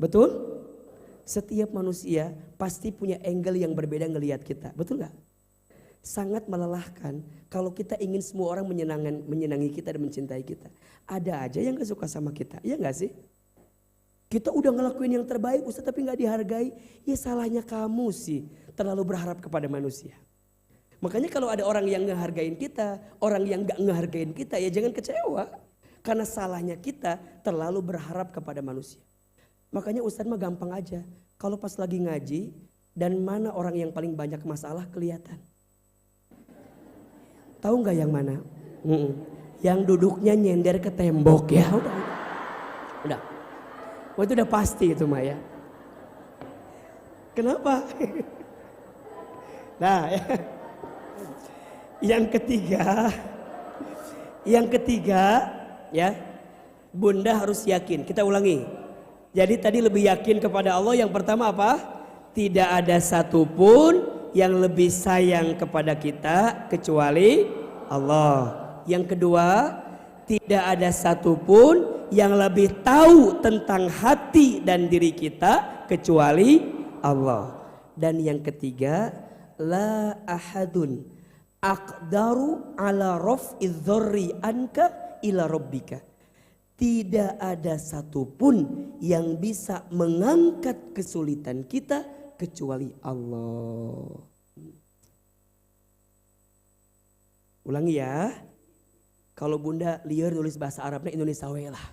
Betul? Setiap manusia pasti punya angle yang berbeda ngelihat kita. Betul gak? Sangat melelahkan kalau kita ingin semua orang menyenangi kita dan mencintai kita. Ada aja yang gak suka sama kita. Iya gak sih? Kita udah ngelakuin yang terbaik Ustaz tapi gak dihargai. Ya salahnya kamu sih terlalu berharap kepada manusia. Makanya kalau ada orang yang ngehargain kita, orang yang gak ngehargain kita, ya jangan kecewa. Karena salahnya kita terlalu berharap kepada manusia. Makanya Ustaz mah gampang aja. Kalau pas lagi ngaji dan mana orang yang paling banyak masalah kelihatan. Tahu gak yang mana? Yang duduknya nyender ke tembok ya. Udah. Oh, itu udah pasti itu mah ya. Kenapa? Nah ya. Yang ketiga ya, Bunda harus yakin. Kita ulangi. Jadi tadi lebih yakin kepada Allah. Yang pertama apa? Tidak ada satupun yang lebih sayang kepada kita kecuali Allah. Yang kedua, tidak ada satupun yang lebih tahu tentang hati dan diri kita kecuali Allah. Dan yang ketiga, la ahadun aqdaru ala raf'idz dzarri anka ila rabbika. Tidak ada satupun yang bisa mengangkat kesulitan kita kecuali Allah. Ulangi ya. Kalau Bunda liar nulis bahasa Arabnya Indonesia we lah.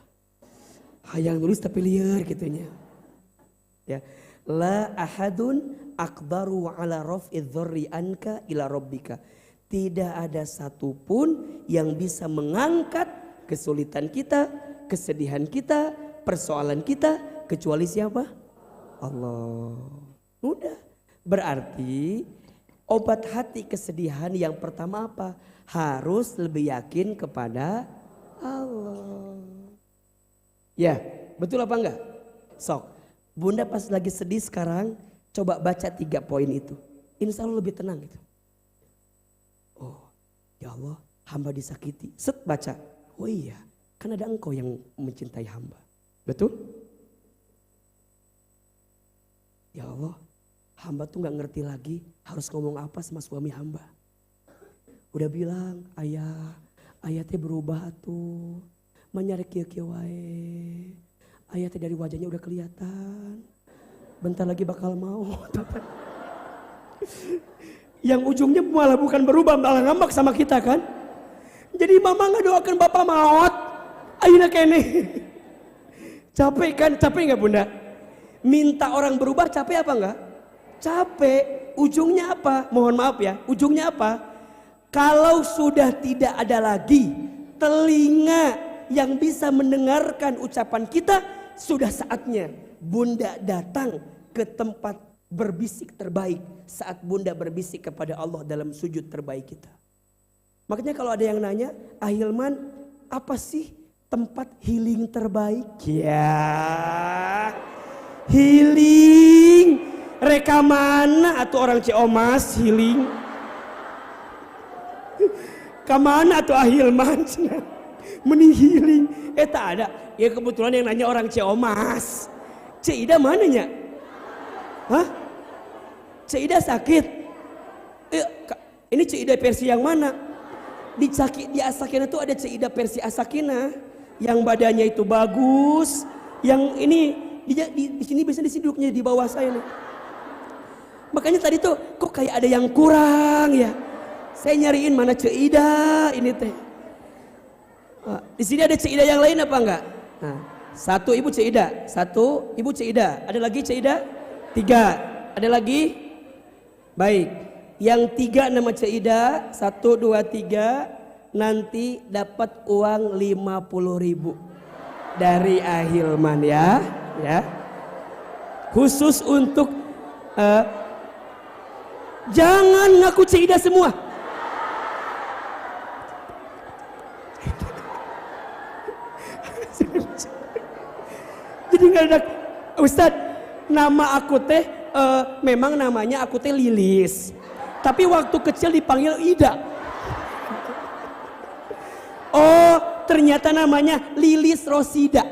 Hayang nulis tapi liar gitunya. Ya. La ahadun aqdaru ala raf'idz dzarri anka ila rabbika. Tidak ada satupun yang bisa mengangkat kesulitan kita, kesedihan kita, persoalan kita kecuali siapa? Allah. Udah. Berarti obat hati kesedihan yang pertama apa? Harus lebih yakin kepada Allah. Ya, betul apa enggak? Sok. Bunda pas lagi sedih sekarang, coba baca 3 poin itu. Insya Allah lebih tenang gitu. Oh, ya Allah, hamba disakiti. Set baca. Oh iya, kan ada engkau yang mencintai hamba. Betul? Ya Allah, hamba tuh gak ngerti lagi harus ngomong apa sama suami hamba. Udah bilang, ayah teh berubah tuh. Menyari kieu-kieu wae. Ayah teh dari wajahnya udah kelihatan. Bentar lagi bakal mau. Yang ujungnya malah bukan berubah, malah ngambek sama kita kan. Jadi mama ngedoakan bapak maut. Ayeuna kene. Capek kan? Capek gak Bunda? Minta orang berubah capek apa enggak? Capek. Ujungnya apa? Mohon maaf ya. Ujungnya apa? Kalau sudah tidak ada lagi telinga yang bisa mendengarkan ucapan kita, sudah saatnya Bunda datang ke tempat berbisik terbaik saat Bunda berbisik kepada Allah dalam sujud terbaik kita. Makanya kalau ada yang nanya, Ahilman apa sih tempat healing terbaik? Ya, healing. Reka mana atau orang Ciomas healing? Kamana atau Ahilman? Mending healing. Tak ada. Ya kebetulan yang nanya orang Ciomas. Cik Ida mananya? Hah? Cik Ida sakit? Ini Cik Ida versi yang mana? Di Asakina tuh ada Cik Ida versi Asakina yang badannya itu bagus, yang ini di sini biasanya di sini duduknya di bawah saya nih. Makanya tadi tuh kok kayak ada yang kurang ya. Saya nyariin mana Cik Ida ini teh. Di sini ada Cik Ida yang lain apa enggak? Nah, satu ibu Cik Ida, satu ibu Cik Ida. Ada lagi Cik Ida? 3. Ada lagi? Baik. Yang 3 nama Cik Ida, 1, 2, 3 nanti dapat uang 50.000 dari Ahilman ya, ya. Khusus untuk jangan ngaku Cik Ida semua. Jadi nggak ada Ustadz, nama aku teh memang namanya aku teh Lilis, tapi waktu kecil dipanggil Ida. Oh ternyata namanya Lilis Rosida.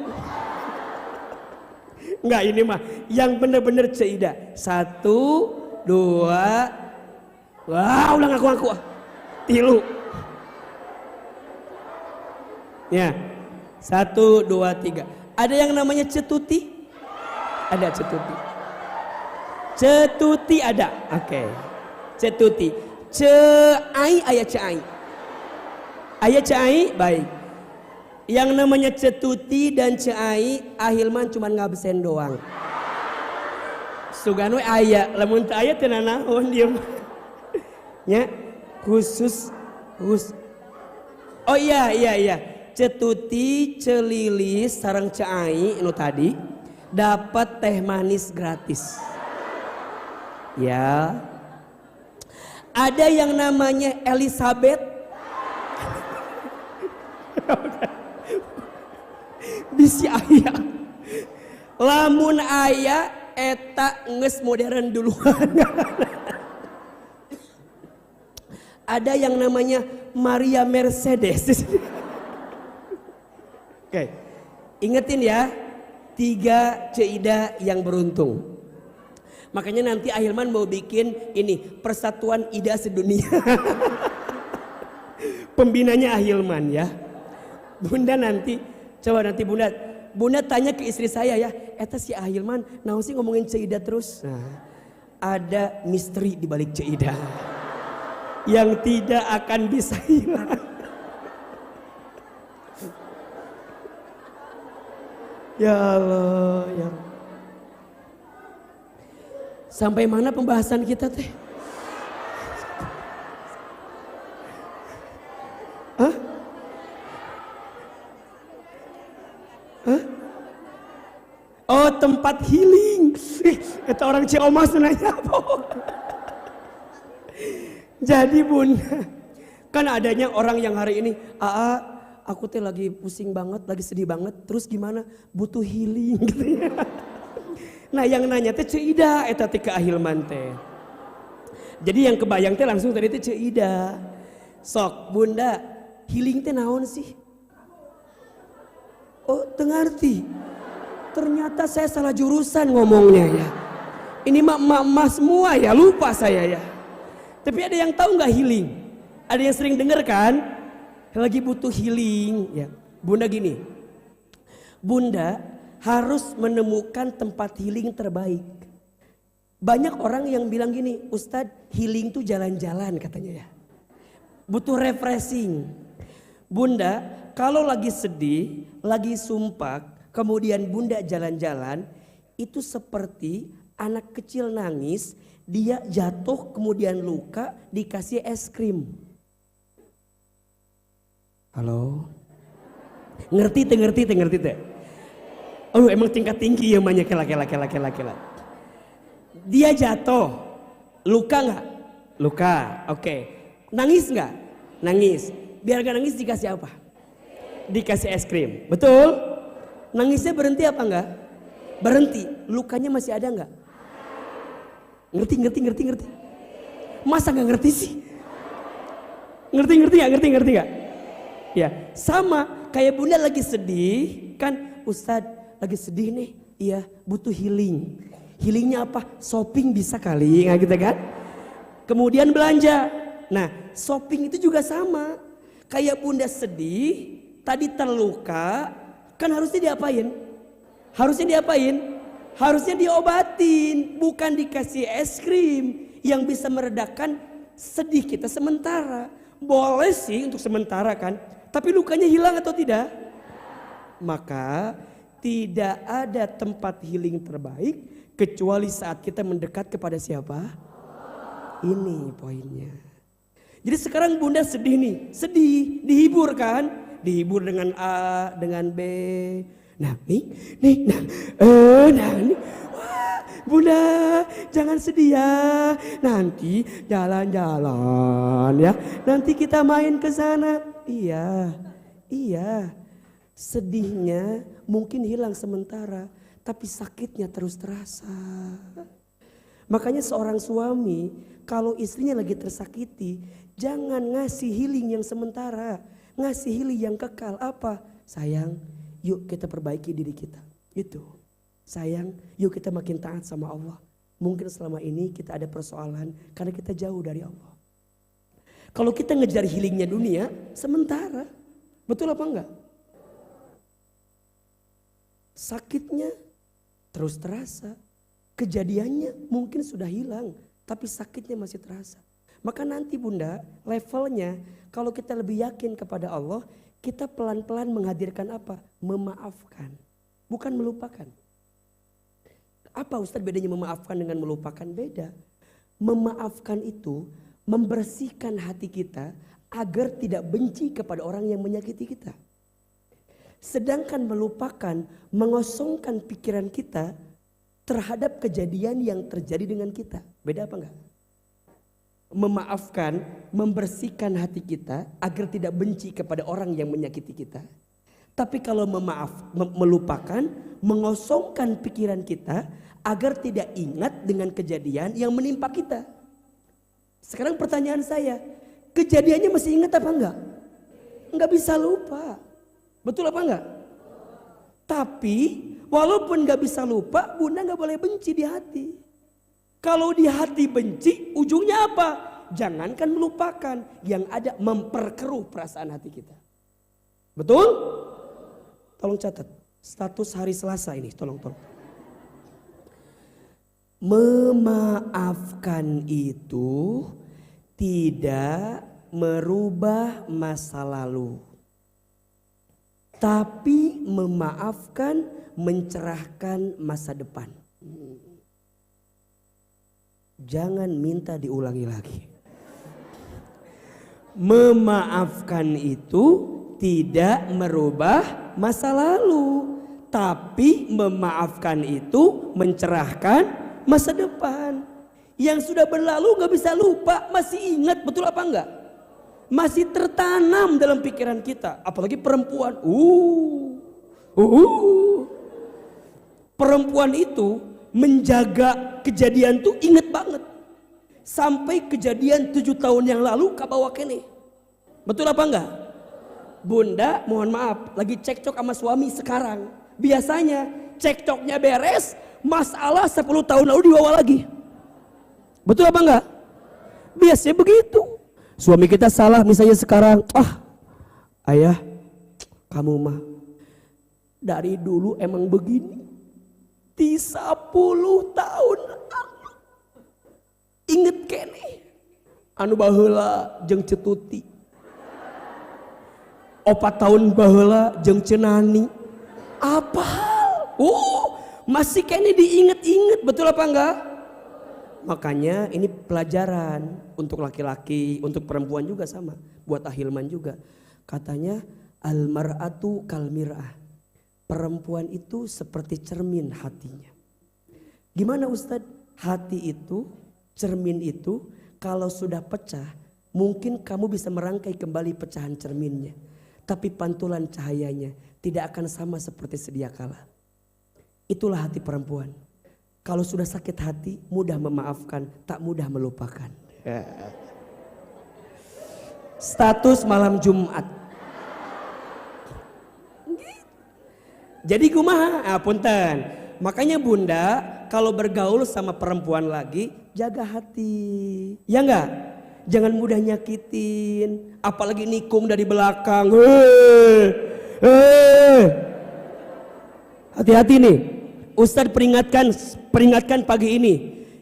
Enggak, ini mah yang bener-bener Cik Ida. 1, 2, wah ulang aku 3. Ya 1, 2, 3. Ada yang namanya Cetuti? Ada Cetuti. Cetuti ada. Oke. Cetuti. Ceai ayah Ceai. Ayah Ceai baik. Yang namanya Cetuti dan Ceai Ahilman cuma ngabsen doang. Sugan we aya, lamun teu aya teu nanaon dieu. Nya khusus. Oh iya. Cetuti, Celilis, sareng Ceai nu tadi dapat teh manis gratis. Ya. Ada yang namanya Elizabeth. Bisi aya. Lamun aya eta geus modern duluan. Ada yang namanya Maria Mercedes. Oke, ingetin ya, 3 Cik Ida yang beruntung. Makanya nanti Ahilman mau bikin ini persatuan Ida sedunia. Pembinanya Ahilman ya. Bunda nanti, coba nanti Bunda tanya ke istri saya ya, eta si Ahilman, naon sih ngomongin Cik Ida terus? Nah, ada misteri di balik Cik Ida yang tidak akan bisa hilang. Ya Allah, ya. Sampai mana pembahasan kita teh? Hah? Oh, tempat healing. Itu orang Ciomas nanya apa? Jadi Bunda, kan adanya orang yang hari ini, aku teh lagi pusing banget, lagi sedih banget, terus gimana? Butuh healing gitu ya. Nah yang nanya teh Cik Ida, eta teh ke Ahilman teh. Jadi yang kebayang teh langsung tadi teh Cik Ida. Sok Bunda, healing teh naon sih? Oh teu ngarti. Ternyata saya salah jurusan ngomongnya ya. Ini mah semua ya, lupa saya ya. Tapi ada yang tahu nggak healing? Ada yang sering denger kan? Lagi butuh healing ya. Bunda gini. Bunda harus menemukan tempat healing terbaik. Banyak orang yang bilang gini, Ustadz healing tuh jalan-jalan katanya ya. Butuh refreshing. Bunda kalau lagi sedih, lagi sumpah, kemudian Bunda jalan-jalan, itu seperti anak kecil nangis, dia jatuh kemudian luka, dikasih es krim. Halo? Ngerti teh. Oh emang tingkat tinggi ya banyak kela. Dia jatuh, luka nggak? Luka, oke. Nangis nggak? Nangis. Biar gak nangis dikasih apa? Dikasih es krim, betul? Nangisnya berhenti apa enggak? Berhenti. Lukanya masih ada enggak? Ngerti. Masa nggak ngerti sih? Ngerti nggak? Ya, sama kayak Bunda lagi sedih, kan Ustadz lagi sedih nih. Iya, butuh healing. Healingnya apa? Shopping bisa kali, nggak gitu kan? Kemudian belanja. Nah, shopping itu juga sama. Kayak bunda sedih, tadi terluka, kan harusnya diapain? Harusnya diobatin, bukan dikasih es krim yang bisa meredakan sedih kita sementara. Boleh sih untuk sementara kan, tapi lukanya hilang atau tidak? Maka tidak ada tempat healing terbaik kecuali saat kita mendekat kepada siapa? Ini poinnya. Jadi sekarang bunda sedih nih, sedih, dihibur kan? Dihibur dengan A, dengan B. Nah nih, wah bunda jangan sedih ya. Nanti jalan-jalan ya. Nanti kita main ke sana. Iya. Sedihnya mungkin hilang sementara, tapi sakitnya terus terasa. Makanya seorang suami kalau istrinya lagi tersakiti, jangan ngasih healing yang sementara, ngasih healing yang kekal. Apa? Sayang, yuk kita perbaiki diri kita. Itu. Sayang, yuk kita makin taat sama Allah. Mungkin selama ini kita ada persoalan karena kita jauh dari Allah. Kalau kita ngejar healingnya dunia, sementara. Betul apa enggak? Sakitnya terus terasa. Kejadiannya mungkin sudah hilang, tapi sakitnya masih terasa. Maka nanti bunda, levelnya kalau kita lebih yakin kepada Allah, kita pelan-pelan menghadirkan apa? Memaafkan, bukan melupakan. Apa Ustadz bedanya memaafkan dengan melupakan? Beda. Memaafkan itu membersihkan hati kita agar tidak benci kepada orang yang menyakiti kita. Sedangkan melupakan mengosongkan pikiran kita terhadap kejadian yang terjadi dengan kita. Beda apa enggak? Memaafkan, membersihkan hati kita agar tidak benci kepada orang yang menyakiti kita. Tapi kalau melupakan, mengosongkan pikiran kita agar tidak ingat dengan kejadian yang menimpa kita. Sekarang pertanyaan saya, kejadiannya masih ingat apa enggak? Enggak bisa lupa. Betul apa enggak? Tapi walaupun gak bisa lupa, bunda gak boleh benci di hati. Kalau di hati benci, ujungnya apa? Jangankan melupakan, yang ada memperkeruh perasaan hati kita. Betul? Tolong catat, status hari Selasa ini, tolong. Memaafkan itu tidak merubah masa lalu. Tapi memaafkan mencerahkan masa depan. Jangan minta diulangi lagi. Memaafkan itu tidak merubah masa lalu. Tapi memaafkan itu mencerahkan masa depan. Yang sudah berlalu gak bisa lupa, masih ingat, betul apa enggak? Masih tertanam dalam pikiran kita, apalagi perempuan. Perempuan itu menjaga kejadian tuh inget banget. Sampai kejadian 7 tahun yang lalu kabawa kene. Betul apa enggak? Bunda mohon maaf lagi cekcok sama suami sekarang. Biasanya cekcoknya beres, masalah 10 tahun lalu dibawa lagi. Betul apa enggak? Biasanya begitu. Suami kita salah misalnya sekarang, ayah kamu mah dari dulu emang begini. 10 tahun inget kene anu baheula jeung cetuti, 4 tahun baheula jeung cenani, apal masih kene diinget-inget. Betul apa enggak? Makanya ini pelajaran untuk laki-laki, untuk perempuan juga sama, buat ahilman juga. Katanya al-mar'atu kal mir'ah. Perempuan itu seperti cermin hatinya. Gimana Ustadz? Hati itu, cermin itu kalau sudah pecah, mungkin kamu bisa merangkai kembali pecahan cerminnya. Tapi pantulan cahayanya tidak akan sama seperti sedia kala. Itulah hati perempuan. Kalau sudah sakit hati, mudah memaafkan, tak mudah melupakan. Status malam Jumat. Jadi kumaha? Punten. Makanya bunda kalau bergaul sama perempuan lagi jaga hati. Ya enggak? Jangan mudah nyakitin. Apalagi nikung dari belakang. Hati-hati nih. Ustadz peringatkan pagi ini.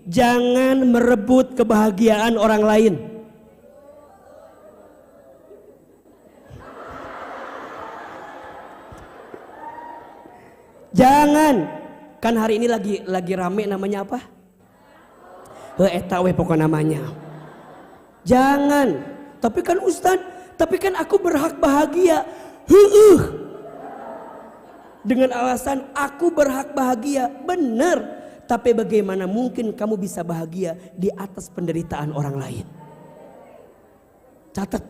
Jangan merebut kebahagiaan orang lain. Jangan. Kan hari ini lagi rame namanya apa? Eta we pokok namanya. Jangan. Tapi kan Ustadz, tapi kan aku berhak bahagia. Dengan alasan aku berhak bahagia. Benar. Tapi bagaimana mungkin kamu bisa bahagia di atas penderitaan orang lain? Catat.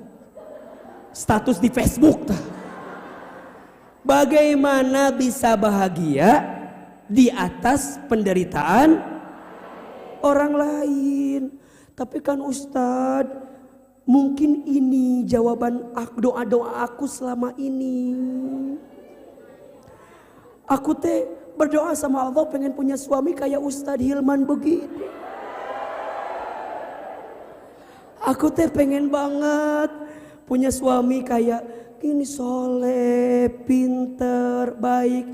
Status di Facebook. Bagaimana bisa bahagia di atas penderitaan orang lain? Tapi kan Ustadz, mungkin ini jawaban doa-doa aku selama ini. Aku teh berdoa sama Allah pengen punya suami kayak Ustadz Hilman begini. Aku teh pengen banget punya suami kayak gini, soleh, pinter, baik.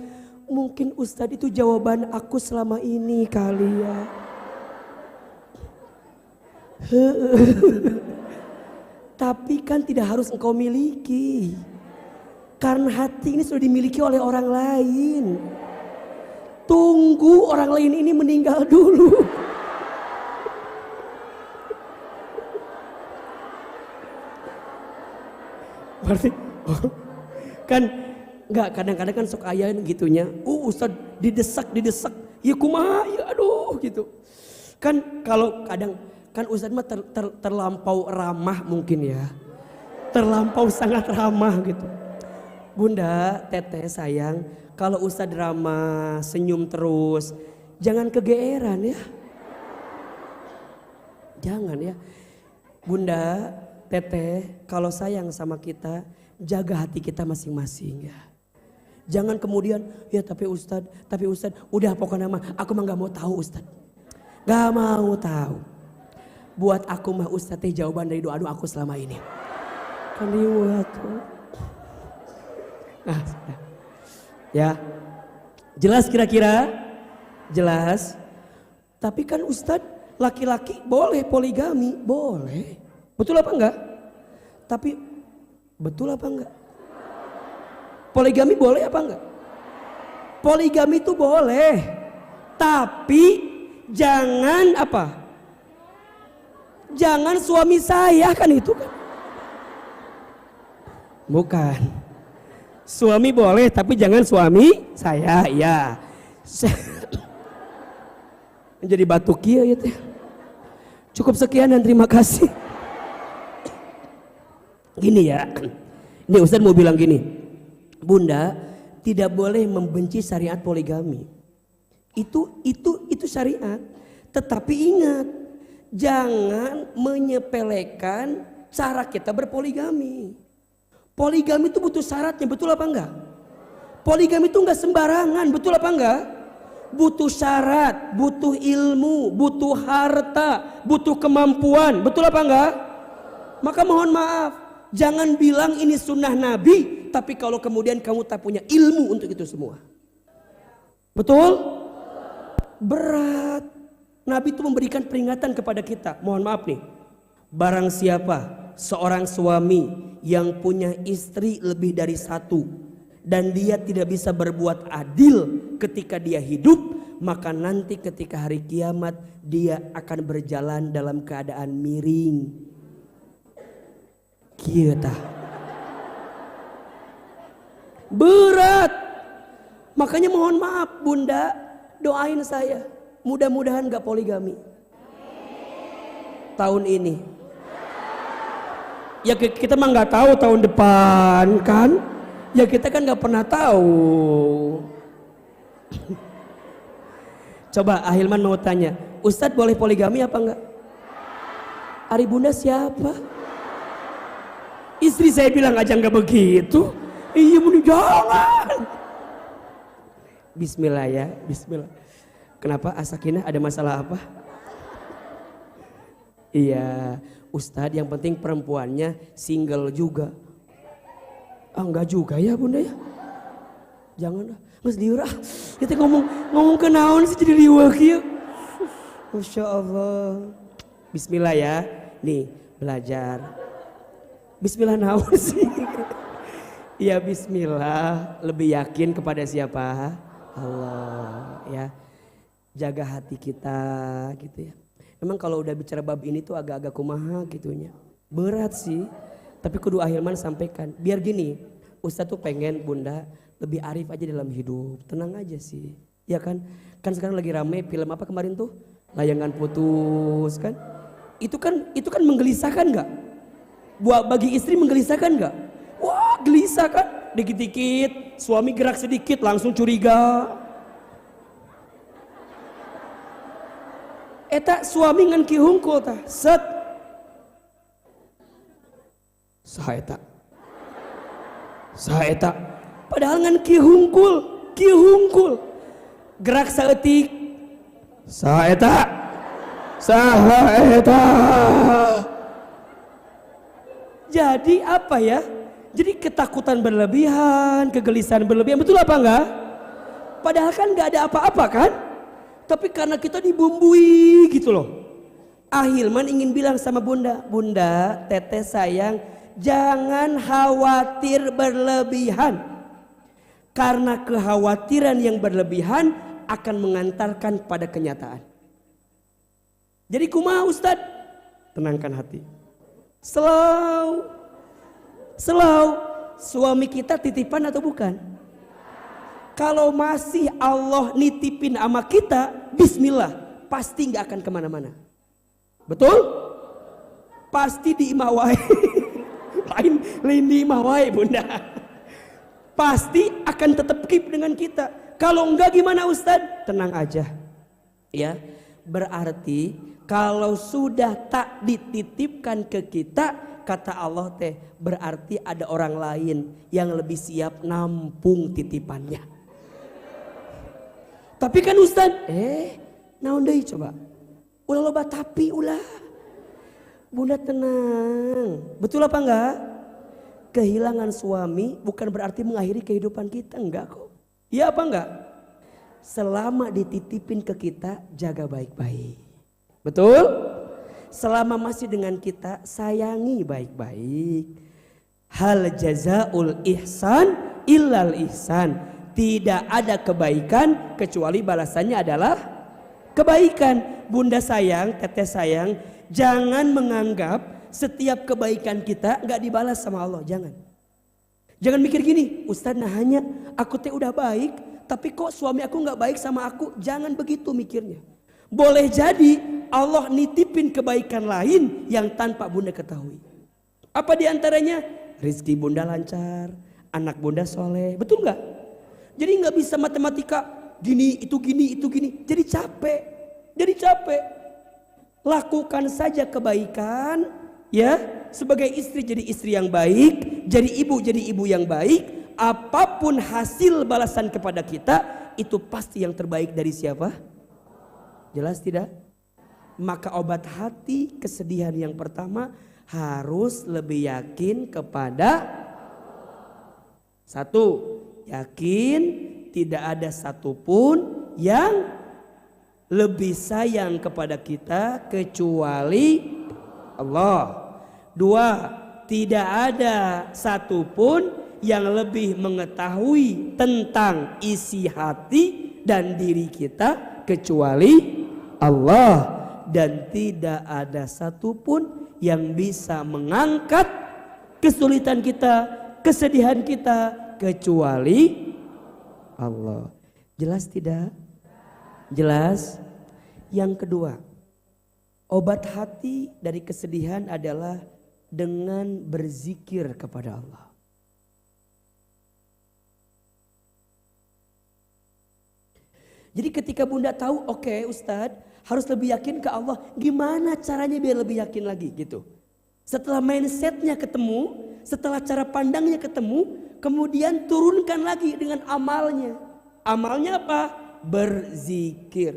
Mungkin Ustadz itu jawaban aku selama ini kali ya. Tapi kan tidak harus engkau miliki. Karena hati ini sudah dimiliki oleh orang lain. Tunggu orang lain ini meninggal dulu. Berarti kan enggak, kadang-kadang kan sok aya gitunya. Ustad didesak. Ya kumaha ya aduh gitu. Kan kalau kadang kan Ustad mah terlampau ramah mungkin ya. Terlampau sangat ramah gitu. Bunda, teteh sayang, kalau Ustad ramah, senyum terus, jangan kegeeran ya. Jangan ya. Bunda, teteh, kalau sayang sama kita, jaga hati kita masing-masing ya. Jangan kemudian, ya tapi Ustad, udah pokoknya mah aku mah gak mau tahu Ustad. Gak mau tahu. Buat aku mah Ustad teh jawaban dari doa-doa aku selama ini. Kan dibuat tuh. Nah, ya, jelas kira-kira, jelas. Tapi kan Ustadz, laki-laki boleh poligami, boleh. Betul apa enggak? Tapi betul apa enggak? Poligami boleh apa enggak? Poligami itu boleh, tapi jangan apa? Jangan suami saya kan itu kan? Bukan. Suami boleh tapi jangan suami saya ya. Menjadi batu kia ya teh. Cukup sekian dan terima kasih. Gini ya. Ini Ustaz mau bilang gini. Bunda tidak boleh membenci syariat poligami. Itu syariat. Tetapi ingat, jangan menyepelekan cara kita berpoligami. Poligami itu butuh syaratnya, betul apa enggak? Poligami itu enggak sembarangan, betul apa enggak? Butuh syarat, butuh ilmu, butuh harta, butuh kemampuan, betul apa enggak? Maka mohon maaf, jangan bilang ini sunnah Nabi, tapi kalau kemudian kamu tak punya ilmu untuk itu semua. Betul? Berat. Nabi itu memberikan peringatan kepada kita, mohon maaf nih. Barang siapa seorang suami yang punya istri lebih dari satu dan dia tidak bisa berbuat adil ketika dia hidup, maka nanti ketika hari kiamat dia akan berjalan dalam keadaan miring. Kita berat. Makanya mohon maaf Bunda, doain saya mudah-mudahan gak poligami tahun ini. Ya kita mah nggak tahu tahun depan kan? Ya kita kan nggak pernah tahu. Coba Ahilman mau tanya, Ustadz boleh poligami apa enggak? Ari Bunda siapa? Istri saya bilang aja nggak begitu. Iya Bunda jangan. Bismillah ya, bismillah. Kenapa Asakinah ada masalah apa? Iya, Ustadz yang penting perempuannya single juga. Enggak juga ya bunda ya. Jangan lah, mas diurah. Kita ngomong ke naon sih jadi riweuh kieu. Masya Allah. Bismillah ya. Nih belajar. Bismillah naon sih. Ya bismillah. Lebih yakin kepada siapa? Allah ya. Jaga hati kita gitu ya. Memang kalau udah bicara bab ini tuh agak-agak kumaha gitunya. Berat sih. Tapi kudu Ahilman sampaikan. Biar gini, Ustadz tuh pengen bunda lebih arif aja dalam hidup. Tenang aja sih. Ya kan? Kan sekarang lagi rame film apa kemarin tuh? Layangan putus kan? Itu kan menggelisahkan gak? Buat bagi istri menggelisahkan gak? Wah gelisah kan? Dikit-dikit suami gerak sedikit langsung curiga. Eta suami ngan ki hungkul tah. Set. Saha eta. Padahal ngan ki hungkul. Gerak saeutik. Saha eta. Jadi apa ya? Jadi ketakutan berlebihan, kegelisahan berlebihan, betul apa enggak? Padahal kan enggak ada apa-apa kan? Tapi karena kita dibumbui gitu loh. Ahilman ingin bilang sama bunda, bunda, teteh sayang, jangan khawatir berlebihan. Karena kekhawatiran yang berlebihan akan mengantarkan pada kenyataan. Jadi kumaha Ustadz? Tenangkan hati. Slow. Suami kita titipan atau bukan? Kalau masih Allah nitipin sama kita, bismillah, pasti gak akan kemana-mana. Betul? Pasti di imawai. lain di imawai bunda. Pasti akan tetap keep dengan kita. Kalau enggak gimana Ustadz? Tenang aja. Ya, berarti kalau sudah tak dititipkan ke kita, kata Allah teh, berarti ada orang lain yang lebih siap nampung titipannya. Tapi kan Ustaz, naon deui coba? Ulah loba tapi ulah. Bunda tenang. Betul apa enggak? Kehilangan suami bukan berarti mengakhiri kehidupan kita, enggak kok. Iya apa enggak? Selama dititipin ke kita, jaga baik-baik. Betul? Selama masih dengan kita, sayangi baik-baik. Hal jazaul ihsan illal ihsan. Tidak ada kebaikan kecuali balasannya adalah kebaikan. Bunda sayang, teteh sayang, jangan menganggap setiap kebaikan kita gak dibalas sama Allah. Jangan mikir gini, Ustadz nah hanya aku teh udah baik, tapi kok suami aku gak baik sama aku. Jangan begitu mikirnya. Boleh jadi Allah nitipin kebaikan lain yang tanpa bunda ketahui. Apa diantaranya? Rizki bunda lancar, anak bunda soleh, betul gak? Jadi nggak bisa matematika gini itu gini. Jadi capek. Lakukan saja kebaikan ya. Sebagai istri jadi istri yang baik, jadi ibu yang baik. Apapun hasil balasan kepada kita itu pasti yang terbaik dari siapa? Jelas tidak? Maka obat hati kesedihan yang pertama harus lebih yakin kepada satu. Yakin tidak ada satupun yang lebih sayang kepada kita kecuali Allah. Dua, tidak ada satupun yang lebih mengetahui tentang isi hati dan diri kita kecuali Allah. Dan tidak ada satupun yang bisa mengangkat kesulitan kita, kesedihan kita kecuali Allah. Jelas tidak? Jelas. Yang kedua, obat hati dari kesedihan adalah dengan berzikir kepada Allah. Jadi ketika bunda tahu, oke, Ustadz harus lebih yakin ke Allah. Gimana caranya biar lebih yakin lagi gitu. Setelah mindsetnya ketemu, setelah cara pandangnya ketemu, kemudian turunkan lagi dengan amalnya. Amalnya apa? Berzikir.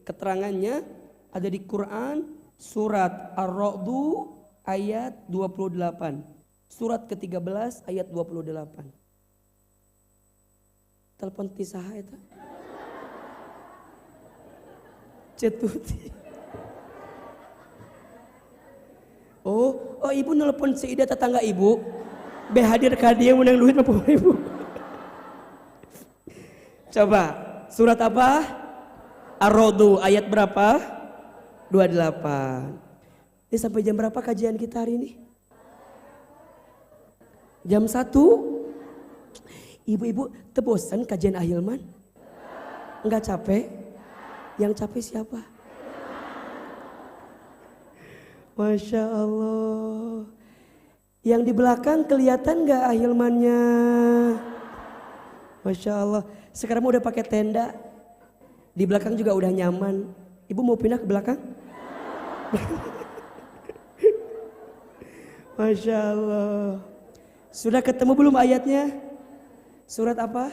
Keterangannya ada di Quran surat Ar-Ra'du ayat 28. Surat ke-13 ayat 28. Telepon ti saha eta? Cetuti. Oh, ibu nelpon si Ida tetangga ibu. Be hadir ka dia menang duit apa ibu? Coba, surat apa? Ar-Ra'du ayat berapa? 28. Ini sampai jam berapa kajian kita hari ini? Jam 1. Ibu-ibu tebosan kajian Ahilman? Enggak capek? Yang capek siapa? Masya Allah. Yang di belakang kelihatan gak Ahilmannya? Masya Allah. Sekarang udah pakai tenda. Di belakang juga udah nyaman. Ibu mau pindah ke belakang? Masya Allah. Sudah ketemu belum ayatnya? Surat apa?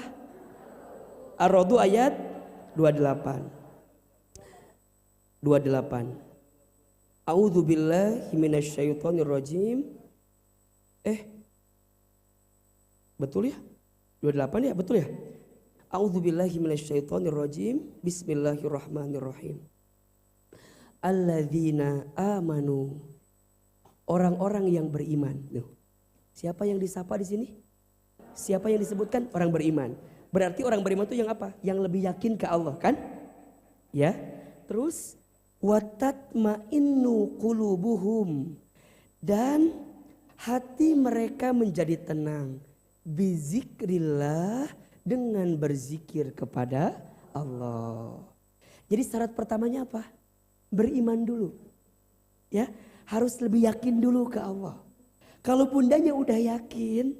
Ar-Ra'du ayat 28. 28. A'udzu billahi minasyaitonir rajim. Betul ya? 28 ya, betul ya? A'udzu billahi minasyaitonir rajim. Bismillahirrahmanirrahim. Alladzina amanu. Orang-orang yang beriman. Loh, siapa yang disapa di sini? Siapa yang disebutkan? Orang beriman. Berarti orang beriman itu yang apa? Yang lebih yakin ke Allah, kan? Ya. Terus watatma'innu qulubuhum, dan hati mereka menjadi tenang bizikrillah, dengan berzikir kepada Allah. Jadi syarat pertamanya apa? Beriman dulu. Ya, harus lebih yakin dulu ke Allah. Kalau bundanya udah yakin,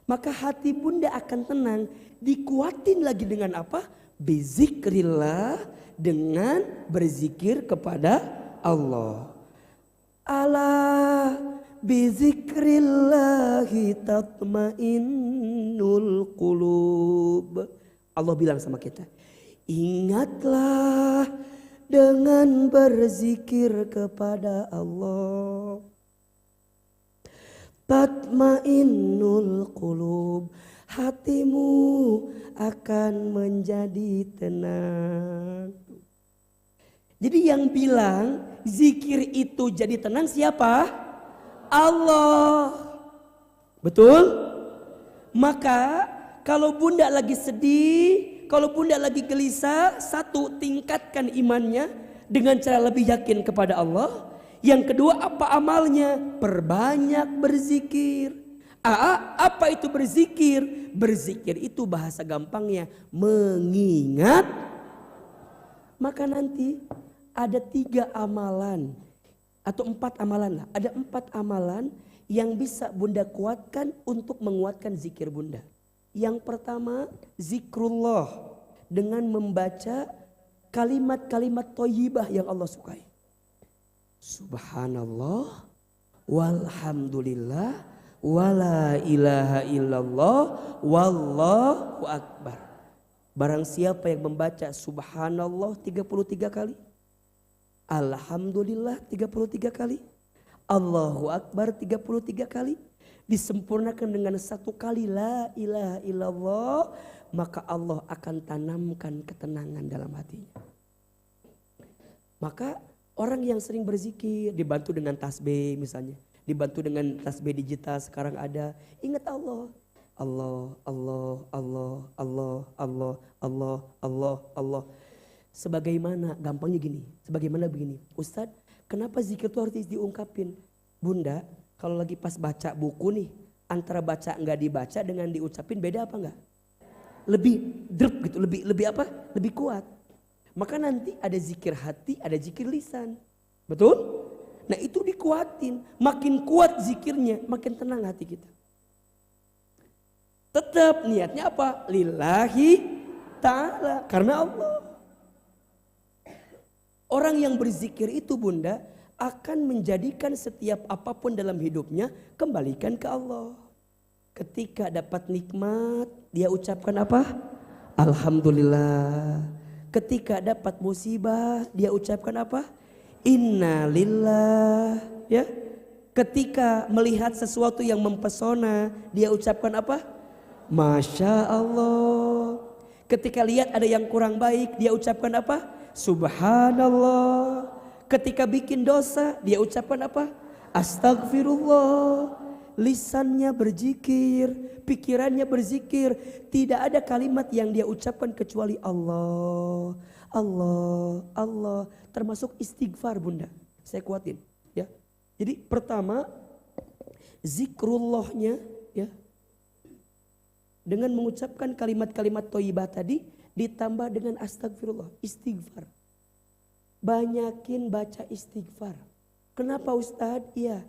maka hati bunda akan tenang. Dikuatin lagi dengan apa? Bizikrillah, dengan berzikir kepada Allah. Ala bizikrillahi tatmainnul qulub. Allah bilang sama kita, ingatlah dengan berzikir kepada Allah. Tatmainnul qulub, hatimu akan menjadi tenang. Jadi yang bilang zikir itu jadi tenang siapa? Allah. Betul? Maka kalau bunda lagi sedih, kalau bunda lagi gelisah, satu, tingkatkan imannya dengan cara lebih yakin kepada Allah. Yang kedua, apa amalnya? Perbanyak berzikir. Apa itu berzikir? Berzikir itu bahasa gampangnya mengingat. Maka nanti ada 3 amalan atau 4 amalan lah. Ada 4 amalan yang bisa bunda kuatkan untuk menguatkan zikir bunda. Yang pertama, zikrullah, dengan membaca kalimat-kalimat thayyibah yang Allah sukai. Subhanallah walhamdulillah wala ilaha illallah wallahu akbar. Barang siapa yang membaca subhanallah 33 kali, alhamdulillah 33 kali, Allahu akbar 33 kali, disempurnakan dengan 1 kali la ilaha illallah, maka Allah akan tanamkan ketenangan dalam hatinya. Maka orang yang sering berzikir, dibantu dengan tasbih misalnya, dibantu dengan tasbih digital sekarang ada, ingat Allah. Allah, Allah, Allah, Allah, Allah, Allah, Allah, Allah. Sebagaimana, gampangnya gini, sebagaimana begini, Ustadz, kenapa zikir itu harus diungkapin? Bunda, kalau lagi pas baca buku nih, antara baca nggak dibaca dengan diucapin beda apa nggak? Lebih drep gitu, lebih apa? Lebih kuat. Maka nanti ada zikir hati, ada zikir lisan. Betul? Nah itu dikuatin. Makin kuat zikirnya, makin tenang hati kita. Tetap niatnya apa? Lillahi ta'ala. Karena Allah. Orang yang berzikir itu bunda akan menjadikan setiap apapun dalam hidupnya kembalikan ke Allah. Ketika dapat nikmat, dia ucapkan apa? Alhamdulillah. Ketika dapat musibah dia ucapkan apa? Innalillah. Ya. Ketika melihat sesuatu yang mempesona dia ucapkan apa? Masya Allah. Ketika lihat ada yang kurang baik dia ucapkan apa? Subhanallah. Ketika bikin dosa dia ucapkan apa? Astagfirullah. Lisannya berzikir, pikirannya berzikir. Tidak ada kalimat yang dia ucapkan kecuali Allah, Allah, Allah. Termasuk istighfar bunda. Saya kuatin ya. Jadi pertama zikrullahnya ya. Dengan mengucapkan kalimat-kalimat thayyibah tadi ditambah dengan astagfirullah, istighfar. Banyakin baca istighfar. Kenapa Ustadz? Iya,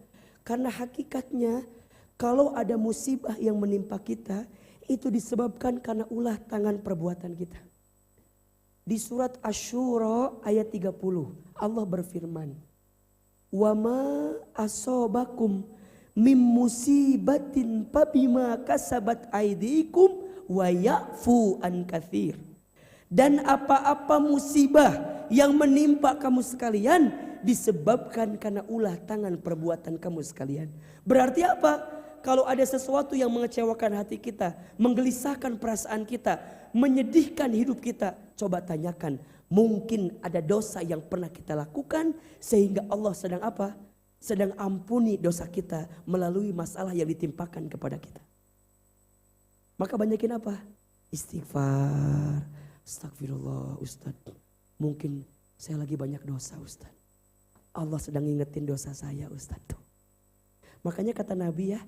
karena hakikatnya kalau ada musibah yang menimpa kita itu disebabkan karena ulah tangan perbuatan kita. Di surat Asy-Syura ayat 30 Allah berfirman, "Wa ma asobakum mim musibatin fabima kasabat aydikum wa ya'fu an katsir." Dan apa-apa musibah yang menimpa kamu sekalian disebabkan karena ulah tangan perbuatan kamu sekalian. Berarti apa? Kalau ada sesuatu yang mengecewakan hati kita, menggelisahkan perasaan kita, menyedihkan hidup kita, coba tanyakan, mungkin ada dosa yang pernah kita lakukan sehingga Allah sedang apa? Sedang ampuni dosa kita melalui masalah yang ditimpakan kepada kita. Maka banyakin apa? Istighfar. Astagfirullah Ustaz. Mungkin saya lagi banyak dosa Ustaz. Allah sedang ingetin dosa saya Ustaz. Makanya kata Nabi ya,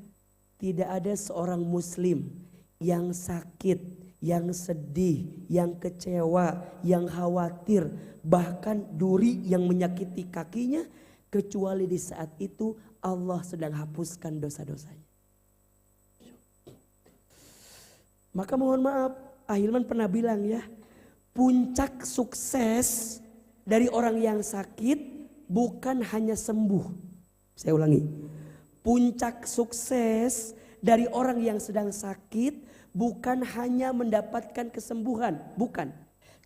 tidak ada seorang muslim yang sakit, yang sedih, yang kecewa, yang khawatir, bahkan duri yang menyakiti kakinya, kecuali di saat itu Allah sedang hapuskan dosa-dosanya. Maka mohon maaf, Ahilman pernah bilang ya, puncak sukses dari orang yang sakit bukan hanya sembuh. Saya ulangi. Puncak sukses dari orang yang sedang sakit bukan hanya mendapatkan kesembuhan, bukan.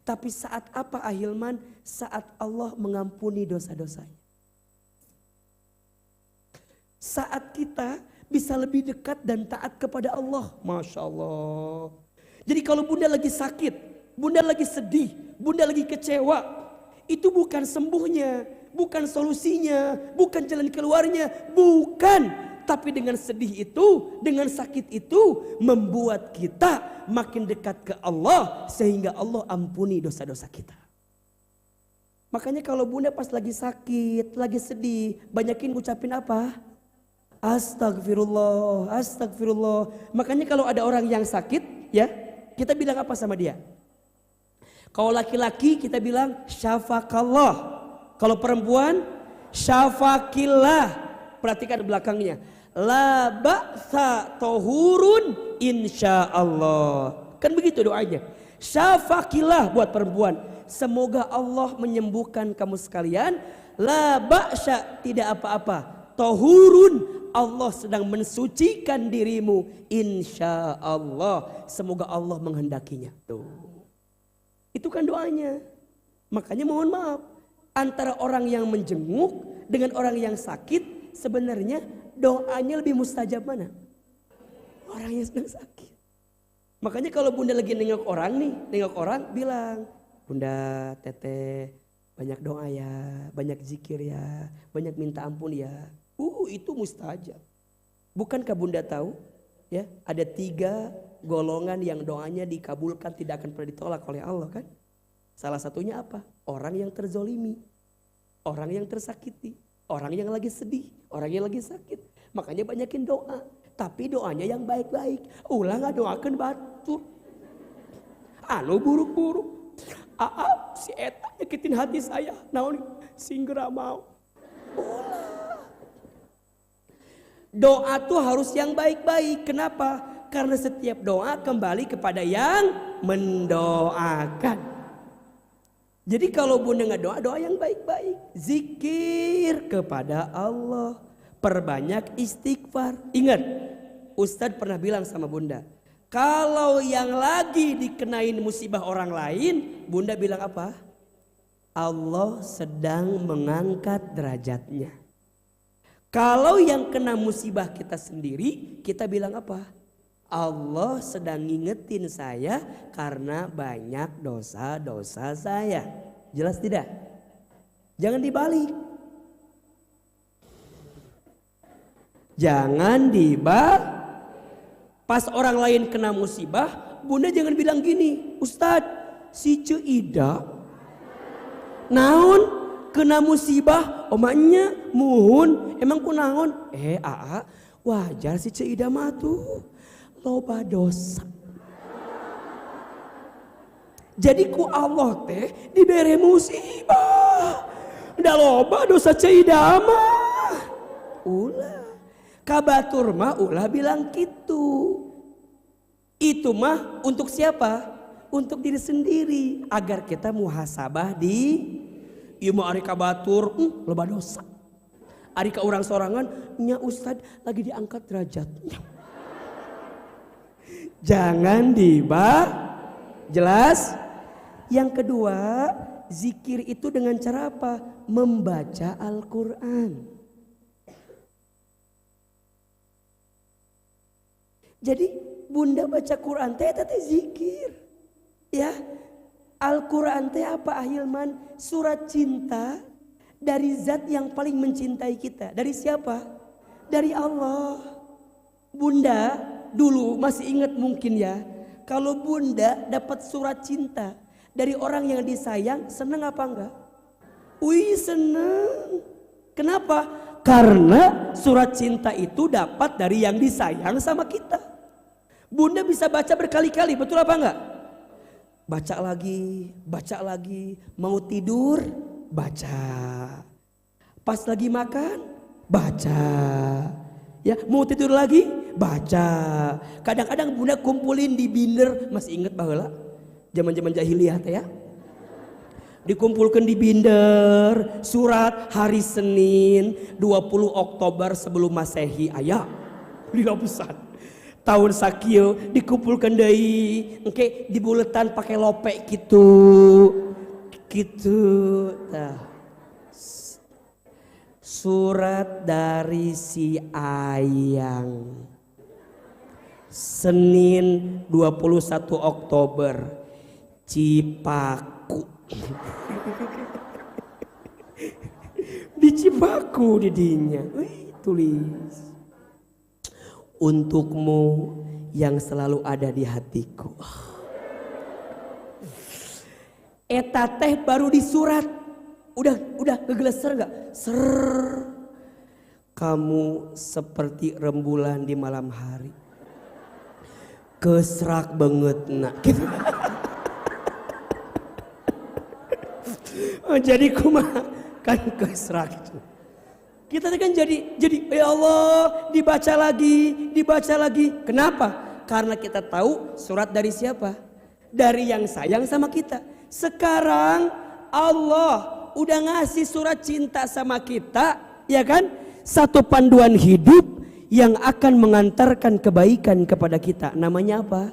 Tapi saat apa Ahilman? Saat Allah mengampuni dosa-dosanya. Saat kita bisa lebih dekat dan taat kepada Allah. Masya Allah. Jadi kalau bunda lagi sakit, bunda lagi sedih, bunda lagi kecewa, itu bukan sembuhnya, bukan solusinya, bukan jalan keluarnya, bukan. Tapi dengan sedih itu, dengan sakit itu membuat kita makin dekat ke Allah sehingga Allah ampuni dosa-dosa kita. Makanya kalau bunda pas lagi sakit, lagi sedih, banyakin ucapin apa? Astagfirullah, astagfirullah. Makanya kalau ada orang yang sakit ya, kita bilang apa sama dia? Kalau laki-laki kita bilang syafakallah. Kalau perempuan syafakillah. Perhatikan belakangnya. La ba'sa tohurun insyaallah. Kan begitu doanya. Syafakillah buat perempuan. Semoga Allah menyembuhkan kamu sekalian. La ba'sa tidak apa-apa. Tohurun Allah sedang mensucikan dirimu. Insyaallah. Semoga Allah menghendakinya. Tuh. Itu kan doanya. Makanya mohon maaf. Antara orang yang menjenguk dengan orang yang sakit, sebenarnya doanya lebih mustajab mana? Orang yang sedang sakit. Makanya kalau bunda lagi nengok orang nih, nengok orang bilang, bunda, teteh, banyak doa ya, banyak zikir ya, banyak minta ampun ya. Itu mustajab. Bukankah bunda tahu? Ya, ada 3 golongan yang doanya dikabulkan tidak akan pernah ditolak oleh Allah kan? Salah satunya apa? Orang yang terzolimi, orang yang tersakiti, orang yang lagi sedih, orang yang lagi sakit. Makanya banyakin doa. Tapi doanya yang baik-baik. Ulah gak doakan batur. Anu buruk-buruk. Si eta nyakitin hati saya. Naon singgera mau. Ulah. Doa tuh harus yang baik-baik. Kenapa? Karena setiap doa kembali kepada yang mendoakan. Jadi kalau bunda nggak doa, doa yang baik-baik. Zikir kepada Allah. Perbanyak istighfar. Ingat, Ustadz pernah bilang sama bunda. Kalau yang lagi dikenain musibah orang lain, bunda bilang apa? Allah sedang mengangkat derajatnya. Kalau yang kena musibah kita sendiri, kita bilang apa? Allah sedang ngingetin saya karena banyak dosa-dosa saya. Jelas tidak? Jangan dibalik. Jangan dibalik. Pas orang lain kena musibah, bunda jangan bilang gini, Ustadz, si Ida naon kena musibah, omanya muhun, emang ku naon? Aa, wajar si Ida mah tuh loba dosa. Jadi ku Allah teh dibere musibah, udah loba dosa Ida mah. Ulah. Kabatur mah ulah bilang gitu. Itu mah untuk siapa? Untuk diri sendiri. Agar kita muhasabah di ieu mah ari kabatur loba dosa. Ari ka urang sorangan nya Ustad lagi diangkat derajatnya. Jangan jelas? Yang kedua, zikir itu dengan cara apa? Membaca Al-Qur'an. Jadi bunda baca Quran teh zikir. Ya. Al-Quran teh apa ahilman? Surat cinta dari zat yang paling mencintai kita. Dari siapa? Dari Allah. Bunda dulu masih ingat mungkin ya. Kalau bunda dapat surat cinta dari orang yang disayang, senang apa enggak? Wih senang. Kenapa? Karena surat cinta itu dapat dari yang disayang sama kita. Bunda bisa baca berkali-kali, betul apa enggak? Baca lagi, mau tidur, baca. Pas lagi makan, baca. Ya, mau tidur lagi, baca. Kadang-kadang bunda kumpulin di binder, masih ingat baheula? Zaman-zaman jahiliyah teh ya. Dikumpulkan di binder, surat hari Senin 20 Oktober sebelum Masehi aya lila besar. Tahun sakieu dikumpulkan deui engke dibuletan pakai lope gitu. Tah. Surat dari si Ayang. Senin 21 Oktober Cipaku. Di Cipaku didinya. Tulis. Untukmu yang selalu ada di hatiku. Eta teh baru di surat. Udah ngegeleser gak? Ser. Kamu seperti rembulan di malam hari. Kesrak banget nak. Gitu. Jadi kumaha kan kesrak itu. Kita kan jadi ya Allah dibaca lagi. Kenapa? Karena kita tahu surat dari siapa? Dari yang sayang sama kita. Sekarang Allah udah ngasih surat cinta sama kita, ya kan? Satu panduan hidup yang akan mengantarkan kebaikan kepada kita. Namanya apa?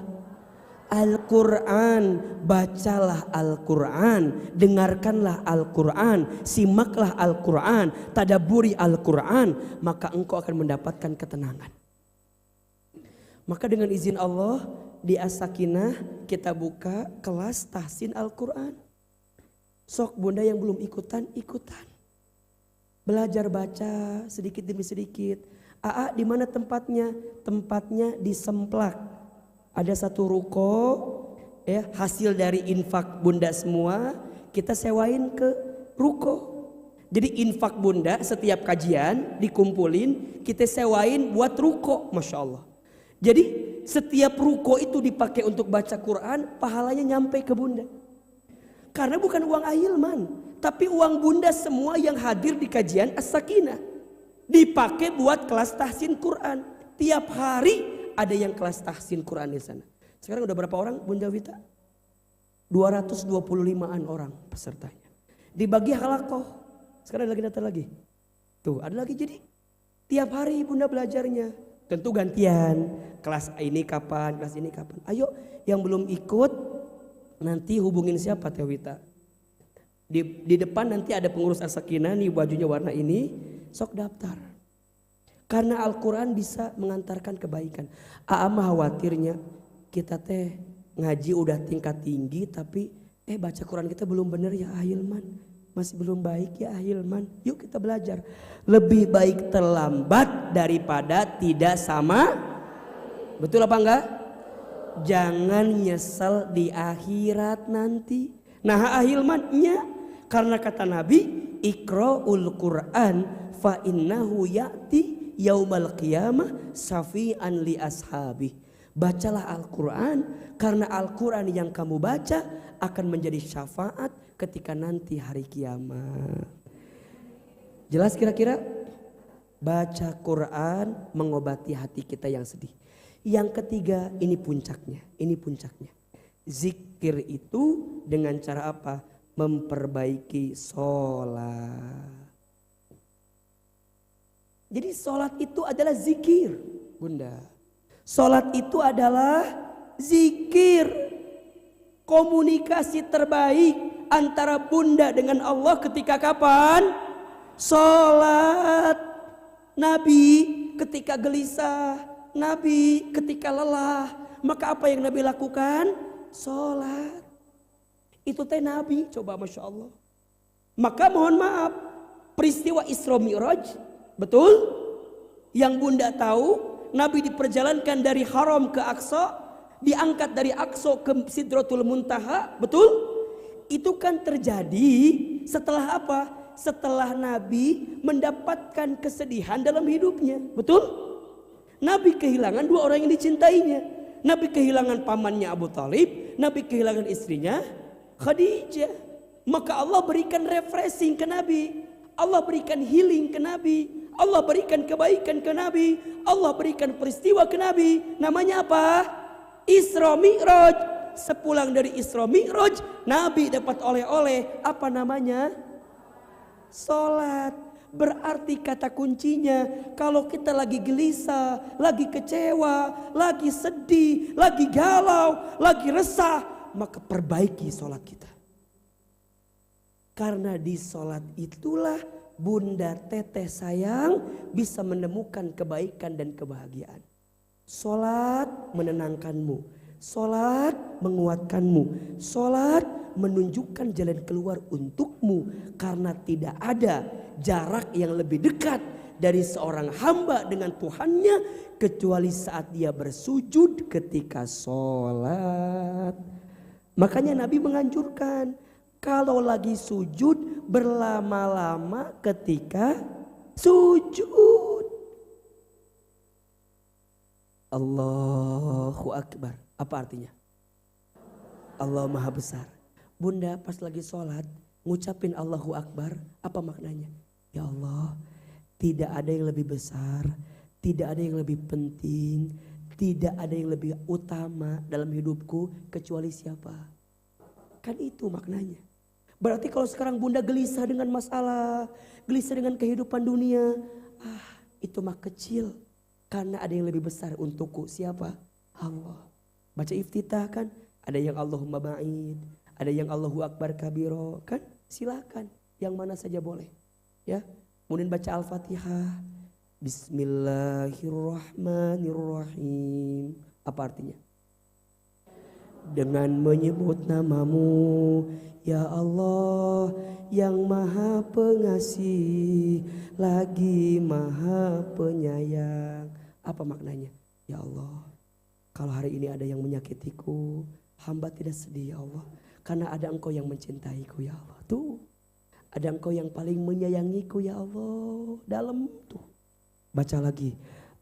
Al-Quran. Bacalah Al-Quran, dengarkanlah Al-Quran, simaklah Al-Quran, tadaburi Al-Quran, maka engkau akan mendapatkan ketenangan. Maka dengan izin Allah di As-Sakinah kita buka kelas tahsin Al-Quran. Sok bunda yang belum ikutan. Belajar baca sedikit demi sedikit. Di mana tempatnya? Tempatnya di Semplak. Ada satu ruko, ya, hasil dari infak bunda semua kita sewain ke ruko. Jadi infak bunda setiap kajian dikumpulin kita sewain buat ruko, masya Allah. Jadi setiap ruko itu dipakai untuk baca Quran, pahalanya nyampe ke bunda. Karena bukan uang ahilman, tapi uang bunda semua yang hadir di kajian As-Sakinah dipakai buat kelas tahsin Quran. Tiap hari ada yang kelas tahsin Quran di sana. Sekarang udah berapa orang Bunda Wita? 225-an orang pesertanya. Dibagi halakoh. Sekarang ada lagi datang lagi. Tuh ada lagi, jadi tiap hari Bunda belajarnya. Tentu gantian. Kelas ini kapan, kelas ini kapan. Ayo yang belum ikut nanti hubungin siapa Teh Wita. Di depan nanti ada pengurus As-Sakinah nih, bajunya warna ini, sok daftar. Karena Al-Quran bisa mengantarkan kebaikan. Mah khawatirnya kita teh ngaji udah tingkat tinggi tapi baca Quran kita belum bener ya Ahilman. Masih belum baik ya Ahilman. Yuk kita belajar. Lebih baik terlambat daripada tidak sama. Betul apa enggak? Jangan nyesel di akhirat nanti. Nah Ahilmannya karena kata Nabi Iqra'ul Quran fa innahu ya'ti yaumal qiyamah syafi'an li ashabi. Bacalah Al-Quran karena Al-Quran yang kamu baca akan menjadi syafaat ketika nanti hari kiamat. Jelas kira-kira? Baca Quran mengobati hati kita yang sedih. Yang ketiga, ini puncaknya. Zikir itu dengan cara apa? Memperbaiki sholat. Jadi sholat itu adalah zikir, Bunda. Sholat itu adalah zikir. Komunikasi terbaik antara Bunda dengan Allah ketika kapan? Sholat. Nabi ketika gelisah, Nabi ketika lelah, maka apa yang Nabi lakukan? Sholat. Itu teh Nabi, coba Masya Allah. Maka mohon maaf, peristiwa Isra Mi'raj, betul? Yang Bunda tahu, Nabi diperjalankan dari Haram ke Aqsa, diangkat dari Aqsa ke Sidratul Muntaha, betul? Itu kan terjadi setelah apa? Setelah Nabi mendapatkan kesedihan dalam hidupnya, betul? Nabi kehilangan dua orang yang dicintainya. Nabi kehilangan pamannya Abu Talib, Nabi kehilangan istrinya Khadijah. Maka Allah berikan refreshing ke Nabi, Allah berikan healing ke Nabi, Allah berikan kebaikan ke Nabi, Allah berikan peristiwa ke Nabi. Namanya apa? Isra Mi'raj. Sepulang dari Isra Mi'raj, Nabi dapat oleh-oleh. Apa namanya? Salat. Berarti kata kuncinya, kalau kita lagi gelisah, lagi kecewa, lagi sedih, lagi galau, lagi resah, maka perbaiki sholat kita. Karena di sholat itulah Bunda Teteh sayang bisa menemukan kebaikan dan kebahagiaan. Sholat menenangkanmu, sholat menguatkanmu, sholat menunjukkan jalan keluar untukmu. Karena tidak ada jarak yang lebih dekat dari seorang hamba dengan Tuhannya kecuali saat dia bersujud ketika sholat. Makanya Nabi menganjurkan kalau lagi sujud berlama-lama ketika sujud. Allahu Akbar. Apa artinya? Allah Maha Besar. Bunda pas lagi sholat ngucapin Allahu Akbar, apa maknanya? Ya Allah, tidak ada yang lebih besar, tidak ada yang lebih penting, tidak ada yang lebih utama dalam hidupku kecuali siapa? Kan itu maknanya. Berarti kalau sekarang Bunda gelisah dengan masalah, gelisah dengan kehidupan dunia, itu mah kecil. Karena ada yang lebih besar untukku. Siapa? Allah. Baca iftitah kan, ada yang Allahumma ba'id, ada yang Allahu Akbar kabiro, kan silakan yang mana saja boleh ya. Kemudian baca Al-Fatihah, Bismillahirrahmanirrahim. Apa artinya? Dengan menyebut namamu ya Allah yang maha pengasih lagi maha penyayang. Apa maknanya? Ya Allah, kalau hari ini ada yang menyakitiku, hamba tidak sedih ya Allah, karena ada Engkau yang mencintaiku ya Allah. Tuh, ada Engkau yang paling menyayangiku ya Allah. Dalam tuh. Baca lagi.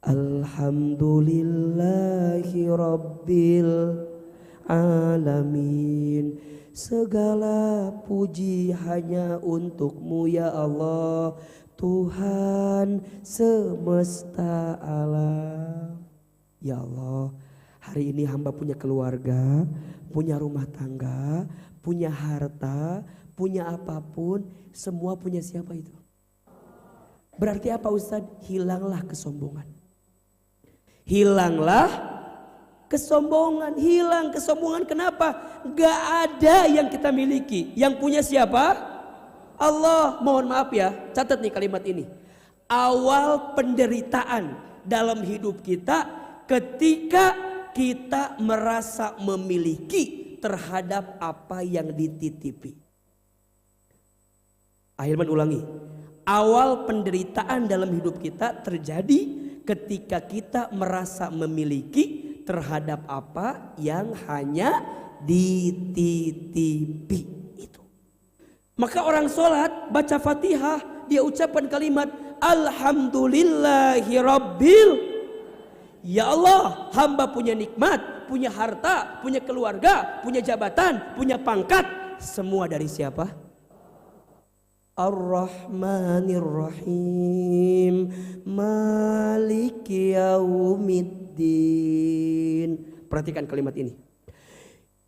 Alhamdulillahi Rabbil Alamin. Segala puji hanya untukmu ya Allah, Tuhan semesta alam. Ya Allah, hari ini hamba punya keluarga, punya rumah tangga, punya harta, punya apapun, semua punya siapa itu? Berarti apa Ustadz? Hilanglah kesombongan. hilanglah kesombongan. Hilang kesombongan, kenapa? Gak ada yang kita miliki, yang punya siapa? Allah. Mohon maaf ya, catat nih kalimat ini. Awal penderitaan dalam hidup kita ketika kita merasa memiliki terhadap apa yang dititipi. Ahilman ulangi. Awal penderitaan dalam hidup kita terjadi ketika kita merasa memiliki terhadap apa yang hanya dititipi itu. Maka orang sholat baca Fatihah, dia ucapkan kalimat Alhamdulillahi Rabbil. Ya Allah, hamba punya nikmat, punya harta, punya keluarga, punya jabatan, punya pangkat. Semua dari siapa? Ar-Rahmanir Rahim, Maliki Yaumiddin. Perhatikan kalimat ini.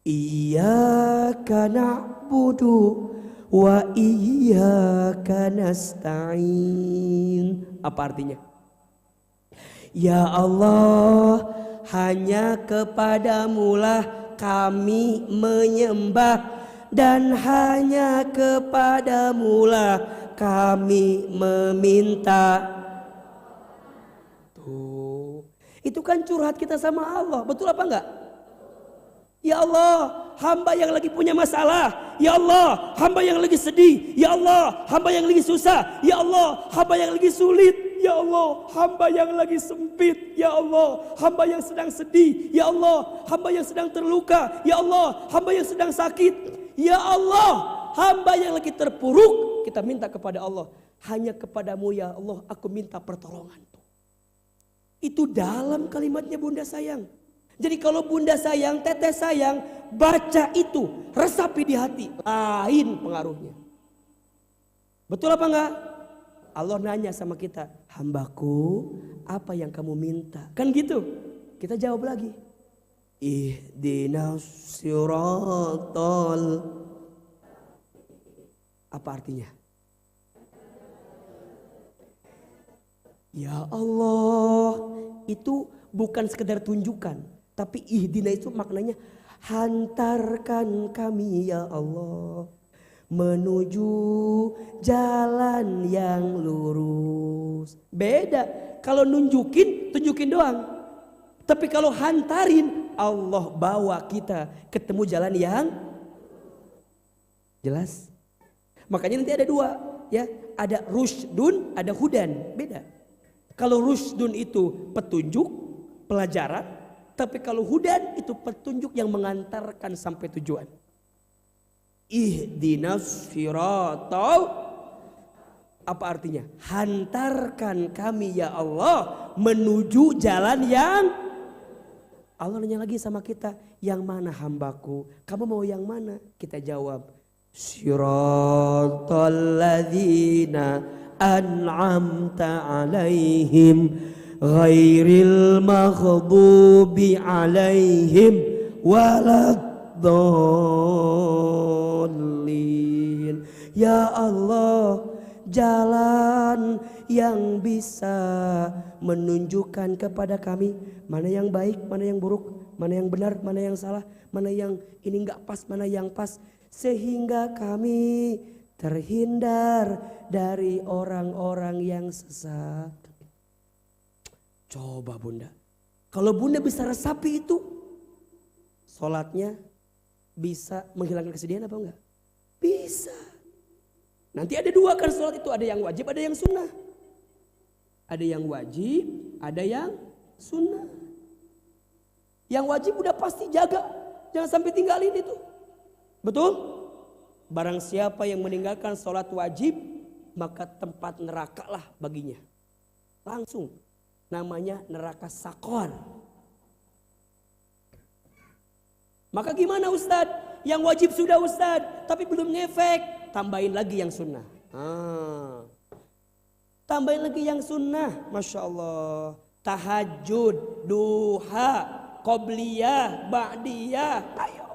Iyyaka na'budu wa iyyaka nasta'in. Apa artinya? Ya Allah, hanya kepadamulah kami menyembah dan hanya kepadamulah kami meminta. Tuh, itu kan curhat kita sama Allah, betul apa enggak? Ya Allah, hamba yang lagi punya masalah. Ya Allah, hamba yang lagi sedih. Ya Allah, hamba yang lagi susah. Ya Allah, hamba yang lagi sulit. Ya Allah, hamba yang lagi sempit. Ya Allah, hamba yang sedang sedih. Ya Allah, hamba yang sedang terluka. Ya Allah, hamba yang sedang sakit. Ya Allah, hamba yang lagi terpuruk. Kita minta kepada Allah. Hanya kepadamu ya Allah aku minta pertolongan. Itu dalam kalimatnya Bunda sayang. Jadi kalau Bunda sayang, Teteh sayang, baca itu, resapi di hati, lain pengaruhnya. Betul apa enggak? Allah nanya sama kita, hambaku apa yang kamu minta? Kan gitu, kita jawab lagi. Ihdinas siratal. Apa artinya? Ya Allah, itu bukan sekedar tunjukkan. Tapi ihdina itu maknanya hantarkan kami ya Allah menuju jalan yang lurus. Beda. Kalau nunjukin, tunjukin doang. Tapi kalau hantarin, Allah bawa kita ketemu jalan yang jelas. Makanya nanti ada dua, ya. Ada rushdun, ada hudan. Beda. Kalau rushdun itu petunjuk, pelajaran. Tapi kalau hudan itu petunjuk yang mengantarkan sampai tujuan. Ihdinas siratal. Apa artinya? Hantarkan kami ya Allah menuju jalan yang. Allah nanya lagi sama kita, yang mana hambaku? Kamu mau yang mana? Kita jawab, siratal ladzina an'amta alaihim ghairil maghdubi alaihim waladdallin. Ya Allah, jalan yang bisa menunjukkan kepada kami mana yang baik, mana yang buruk, mana yang benar, mana yang salah, mana yang ini enggak pas, mana yang pas, sehingga kami terhindar dari orang-orang yang sesat. Coba Bunda, kalau Bunda bisa resapi itu, sholatnya bisa menghilangkan kesedihan apa enggak? Bisa. Nanti ada dua kan sholat itu, ada yang wajib, ada yang sunnah. Ada yang wajib, ada yang sunnah. Yang wajib udah pasti jaga, jangan sampai tinggalin itu. Betul? Barang siapa yang meninggalkan sholat wajib, maka tempat neraka lah baginya. Langsung. Namanya neraka sakor. Maka gimana Ustadz? Yang wajib sudah Ustadz, tapi belum ngefek. Tambahin lagi yang sunnah. Tambahin lagi yang sunnah. Masya Allah. Tahajud, duha, qobliyah, ba'diyah. Ayo.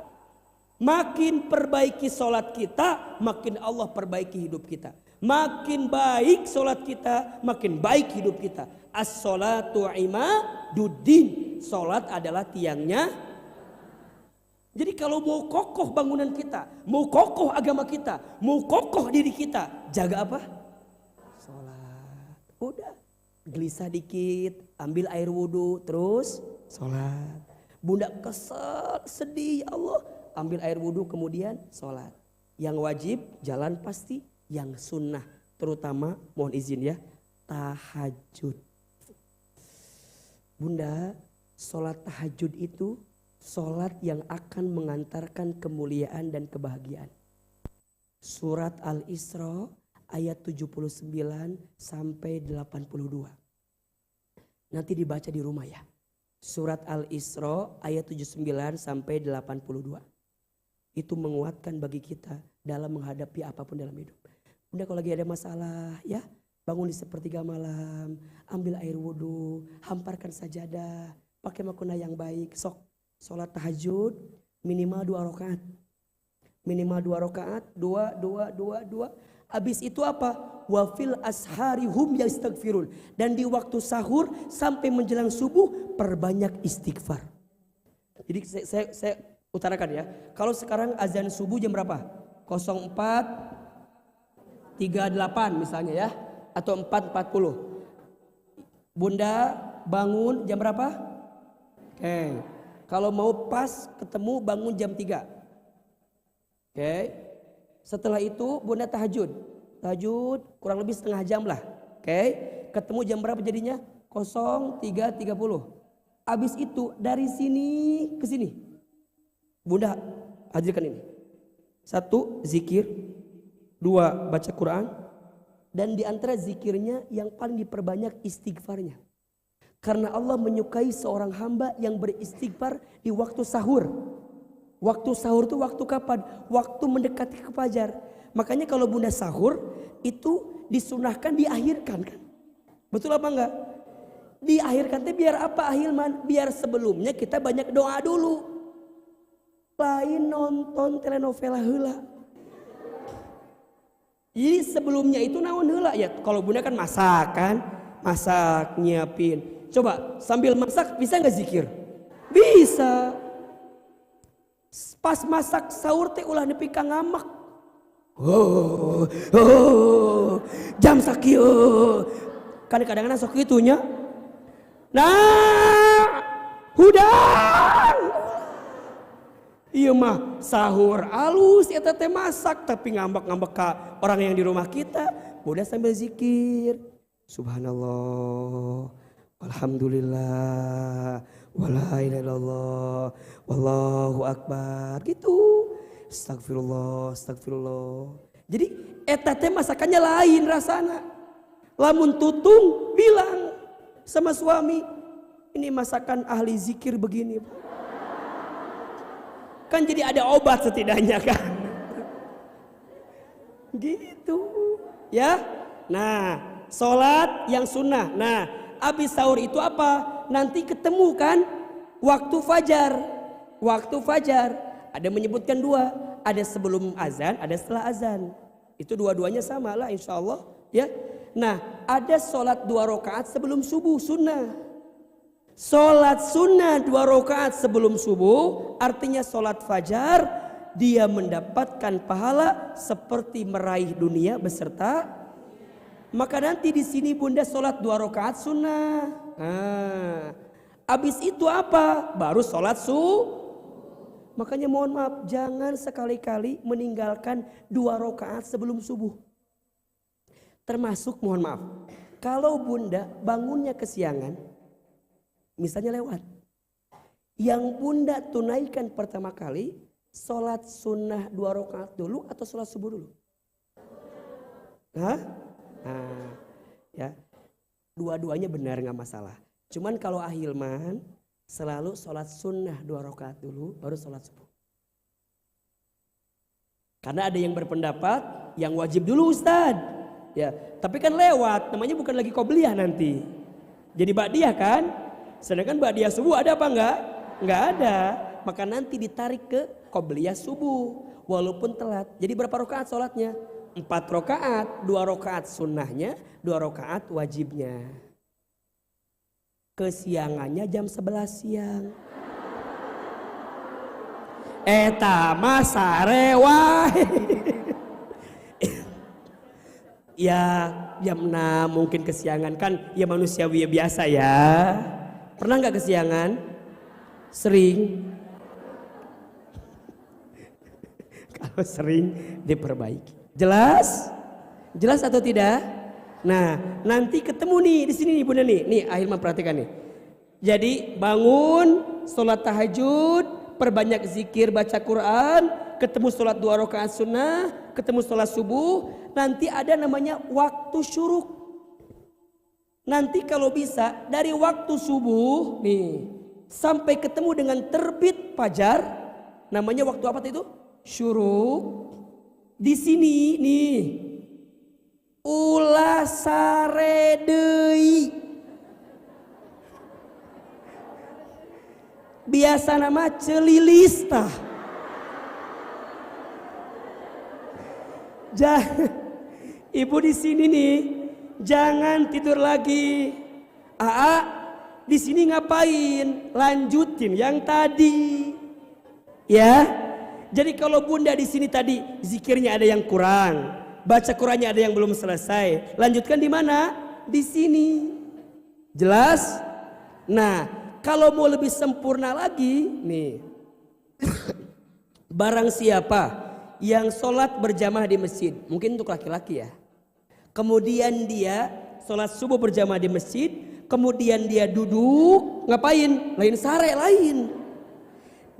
Makin perbaiki sholat kita, makin Allah perbaiki hidup kita. Makin baik sholat kita, makin baik hidup kita. As-sholatu imaduddin. Sholat adalah tiangnya. Jadi kalau mau kokoh bangunan kita, mau kokoh agama kita, mau kokoh diri kita, jaga apa? Sholat. Udah, gelisah dikit, ambil air wudhu, terus sholat. Bunda kesel, sedih, ya Allah, ambil air wudhu kemudian sholat. Yang wajib jalan pasti, yang sunnah terutama mohon izin ya, tahajud. Bunda, sholat tahajud itu sholat yang akan mengantarkan kemuliaan dan kebahagiaan. Surat Al-Isra ayat 79 sampai 82. Nanti dibaca di rumah ya. Surat Al-Isra ayat 79 sampai 82. Itu menguatkan bagi kita dalam menghadapi apapun dalam hidup. Bunda kalau lagi ada masalah ya, bangun di sepertiga malam, ambil air wudhu, hamparkan sajadah, pakai makuna yang baik, sok sholat tahajud minimal 2 rakaat. Minimal 2 rakaat, 2. Habis itu apa? Wa fil ashari hum yastaghfirun. Dan di waktu sahur sampai menjelang subuh perbanyak istighfar. Jadi saya utarakan ya. Kalau sekarang azan subuh jam berapa? 04.38 misalnya ya, atau 4.40. Bunda bangun jam berapa? Oke. Kalau mau pas ketemu bangun jam 3. Oke. Setelah itu Bunda tahajud. Tahajud kurang lebih setengah jam lah. Oke. Ketemu jam berapa jadinya? 03.30. Habis itu dari sini ke sini Bunda hadirkan ini. 1 zikir, 2 baca Quran, dan di antara zikirnya yang paling diperbanyak istighfarnya. Karena Allah menyukai seorang hamba yang beristighfar di waktu sahur. Waktu sahur itu waktu kapan? Waktu mendekati ke fajar. Makanya kalau Bunda sahur itu disunahkan diakhirkan kan? Betul apa enggak? Diakhirkan itu biar apa Ahilman? Biar sebelumnya kita banyak doa dulu. Lain nonton telenovela heula. Jadi sebelumnya itu naon heula ya? Kalau Bunda kan masak kan? Masak, nyiapin. Coba sambil masak bisa nggak zikir? Bisa. Pas masak sahur teh ulah nepi ka ngamak. Jam sakieu. Kan kadang-kadang sok itunya. Nah, hudang. Iya mah sahur alus eta teh masak tapi ngambek-ngambek ka orang yang di rumah kita. Udah sambil zikir. Subhanallah. Alhamdulillah. Wala ilaha illallah. Wallahu akbar. Gitu. Astagfirullah, astagfirullah. Jadi eta teh masakannya lain rasana. Lamun tutung bilang sama suami, ini masakan ahli zikir begini. Kan jadi ada obat setidaknya kan. Gitu. Ya. Nah, sholat yang sunnah. Nah, habis sahur itu apa? Nanti ketemu kan waktu fajar. Waktu fajar. Ada menyebutkan 2. Ada sebelum azan, ada setelah azan. Itu dua-duanya sama lah insya Allah. Ya. Nah, ada sholat 2 rakaat sebelum subuh sunnah. Sholat sunnah 2 rakaat sebelum subuh artinya sholat fajar, dia mendapatkan pahala seperti meraih dunia beserta. Maka nanti di sini Bunda sholat 2 rakaat sunnah. Nah, abis itu apa? Baru sholat Makanya mohon maaf, jangan sekali-kali meninggalkan 2 rakaat sebelum subuh. Termasuk mohon maaf, kalau Bunda bangunnya kesiangan, misalnya lewat, yang Bunda tunaikan pertama kali sholat sunnah 2 rakaat dulu atau sholat subuh dulu? Hah? Nah, ya, dua-duanya benar nggak masalah. Cuman kalau Ahilman selalu sholat sunnah 2 rakaat dulu baru sholat subuh. Karena ada yang berpendapat yang wajib dulu Ustadz. Ya, tapi kan lewat, namanya bukan lagi qobliyah nanti. Jadi ba'diyah kan? Sedangkan ba'diyah subuh ada apa enggak? Enggak ada. Maka nanti ditarik ke qobliyah subuh walaupun telat. Jadi berapa rakaat sholatnya? 4 rakaat, 2 rakaat sunnahnya, 2 rakaat wajibnya. Kesiangannya jam 11 siang. Eta mah sare wae. Ya jam 6 mungkin kesiangan kan ya manusiawi biasa ya. Pernah nggak kesiangan? Sering. Kalau sering diperbaiki. Jelas? Jelas atau tidak? Nah, nanti ketemu nih di sini nih Bunda nih. Nih, Ahilman perhatikan nih. Jadi bangun, sholat tahajud, perbanyak zikir, baca Quran, ketemu sholat 2 rakaat sunnah, ketemu sholat subuh. Nanti ada namanya waktu syuruk. Nanti kalau bisa dari waktu subuh nih sampai ketemu dengan terbit fajar, namanya waktu apa itu? Syuruk. Di sini nih ulah sare deui. Biasa nama celilis tah. Ibu di sini nih jangan tidur lagi. Aa di sini ngapain? Lanjutin yang tadi. Ya. Jadi kalau Bunda di sini tadi zikirnya ada yang kurang, baca Qurannya ada yang belum selesai, lanjutkan di mana? Di sini. Jelas? Nah, kalau mau lebih sempurna lagi, nih. Barang siapa yang sholat berjamaah di masjid, mungkin untuk laki-laki ya. Kemudian dia sholat subuh berjamaah di masjid, kemudian dia duduk, ngapain? Lain sare, lain.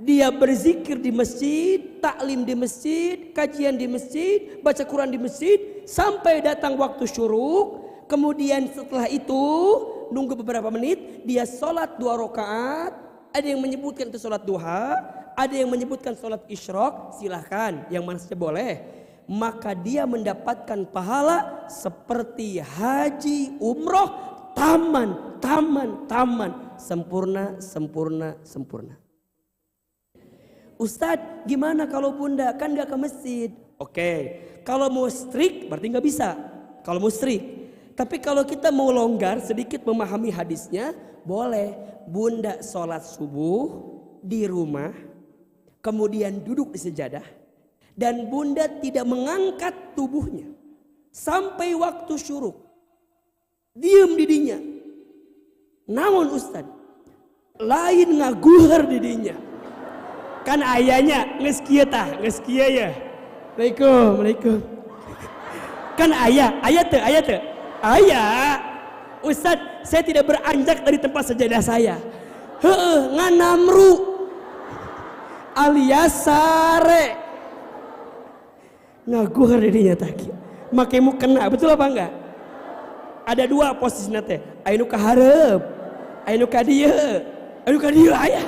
Dia berzikir di masjid, taklim di masjid, kajian di masjid, baca Quran di masjid, sampai datang waktu syuruk. Kemudian setelah itu nunggu beberapa menit, dia sholat 2 rakaat. Ada yang menyebutkan itu sholat duha, ada yang menyebutkan sholat isyraq, silahkan, yang mana saja boleh. Maka dia mendapatkan pahala seperti haji, umroh, taman, sempurna, sempurna, sempurna. Ustadz gimana kalau Bunda kan gak ke masjid? Oke, kalau mau strict berarti gak bisa. Kalau mau strict. Tapi kalau kita mau longgar sedikit memahami hadisnya, boleh. Bunda sholat subuh di rumah, kemudian duduk di sejadah, dan Bunda tidak mengangkat tubuhnya sampai waktu syuruk. Diam didinya. Namun Ustadz, lain ngaguhar didinya. Kan ayahnya ngeskia tah, ngeskia ya. Waalaikum. Kan ayah tuh. Ayah, Ustadz, saya tidak beranjak dari tempat sejadah saya. Nganamru alias sare. Ngaguhar dirinya tadi. Makemu kena, betul apa enggak? Ada 2 posisi nate. Ainu kaharep, ainu kadia, ayah.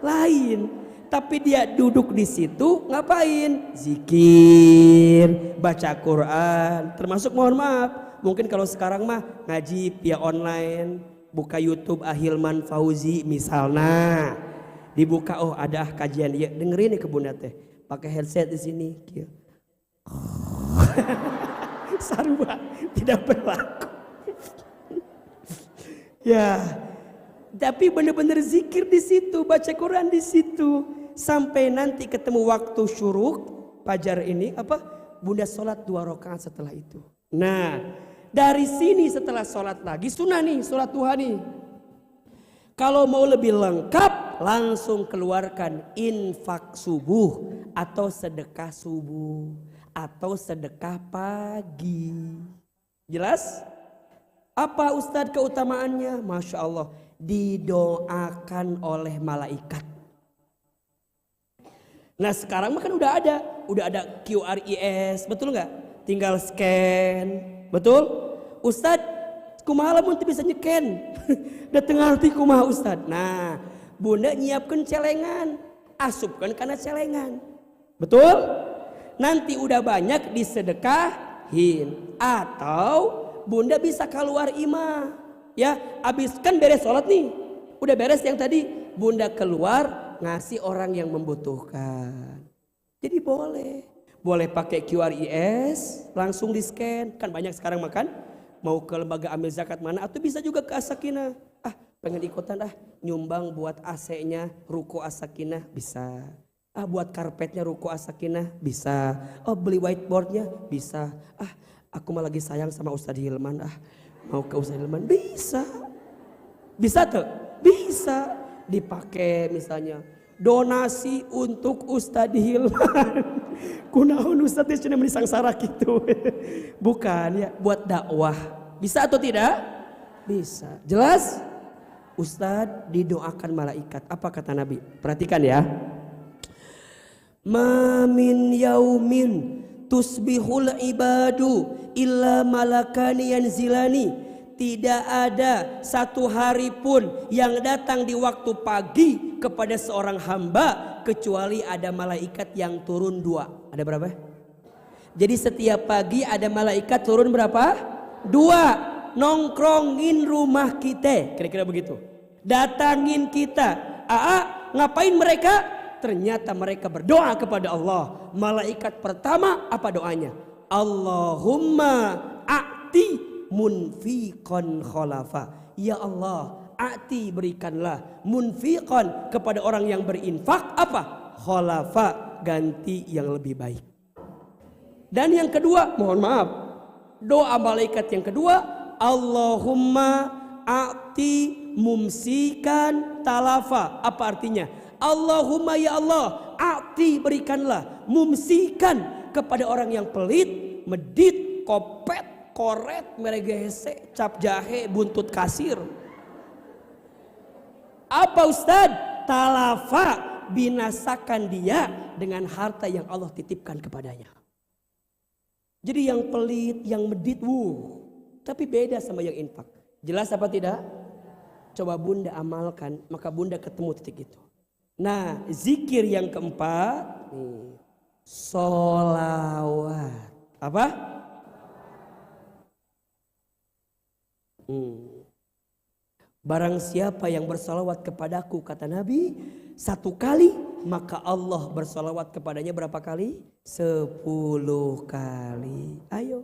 Lain. Tapi dia duduk di situ ngapain? Zikir, baca Quran. Termasuk mohon maaf, mungkin kalau sekarang mah ngaji via online, buka YouTube Ahilman Fauzi misalnya. Dibuka, oh ada kajian dia, dengerin nih ke Bunda teh. Pakai headset di sini. Sarua tidak berlaku. Ya, tapi benar-benar zikir di situ, baca Quran di situ. Sampai nanti ketemu waktu syuruk fajar ini Bunda sholat 2 rakaat setelah itu. Nah, dari sini setelah sholat lagi sunnah nih, sholat duha nih. Kalau mau lebih lengkap langsung keluarkan infak subuh atau sedekah subuh atau sedekah pagi. Jelas? Apa Ustadz keutamaannya? Masya Allah, didoakan oleh malaikat. Nah sekarang mah kan udah ada QRIS, betul nggak? Tinggal scan, betul? Ustadz, kumaha lamun teu bisa nyeken? Da teu ngarti kumaha Ustadz. Nah, Bunda nyiapkan celengan, asupkan karena celengan, betul? Nanti udah banyak disedekahin atau Bunda bisa keluar imah, ya? Abis kan beres sholat nih, udah beres yang tadi, Bunda keluar ngasih orang yang membutuhkan. Jadi boleh. Boleh pakai QRIS, langsung di scan. Kan banyak sekarang makan. Mau ke lembaga ambil zakat mana, atau bisa juga ke As-Sakinah. Pengen ikutan nyumbang buat AC-nya Ruko As-Sakinah, bisa. Buat karpetnya Ruko As-Sakinah, bisa. Beli whiteboardnya, bisa. Aku mah lagi sayang sama Ustadz Hilman, mau ke Ustadz Hilman, bisa. Bisa tuh? Bisa. Dipakai misalnya donasi untuk Ustadz Hilman. Kunaon Ustadz cina menisangsara gitu. Bukan ya, buat dakwah. Bisa atau tidak? Bisa. Jelas? Ustadz didoakan malaikat. Apa kata Nabi? Perhatikan ya. Ma min yaumin tusbihul ibadu illa malakani yanzilani. Tidak ada satu hari pun yang datang di waktu pagi kepada seorang hamba kecuali ada malaikat yang turun 2. Ada berapa? Jadi setiap pagi ada malaikat turun berapa? 2. Nongkrongin rumah kita, kira-kira begitu. Datangin kita. Ngapain mereka? Ternyata mereka berdoa kepada Allah. Malaikat pertama apa doanya? Allahumma a'ti munfiqan khalafa. Ya Allah, a'ti berikanlah munfiqan kepada orang yang berinfak apa? Khalafa, ganti yang lebih baik. Dan yang kedua, mohon maaf, doa malaikat yang kedua, Allahumma a'ti mumsikan talafa. Apa artinya? Allahumma ya Allah, a'ti berikanlah mumsikan kepada orang yang pelit, medit, kopet, koret, meregese, cap jahe, buntut kasir. Apa Ustaz? Talafa, binasakan dia dengan harta yang Allah titipkan kepadanya. Jadi yang pelit, yang medit, tapi beda sama yang infak. Jelas apa tidak? Coba bunda amalkan, maka bunda ketemu titik itu. Nah, zikir yang keempat, sholawat. Apa? Barang siapa yang bersolawat kepadaku, kata Nabi, 1 kali, maka Allah bersolawat kepadanya berapa kali? 10 kali. Ayo.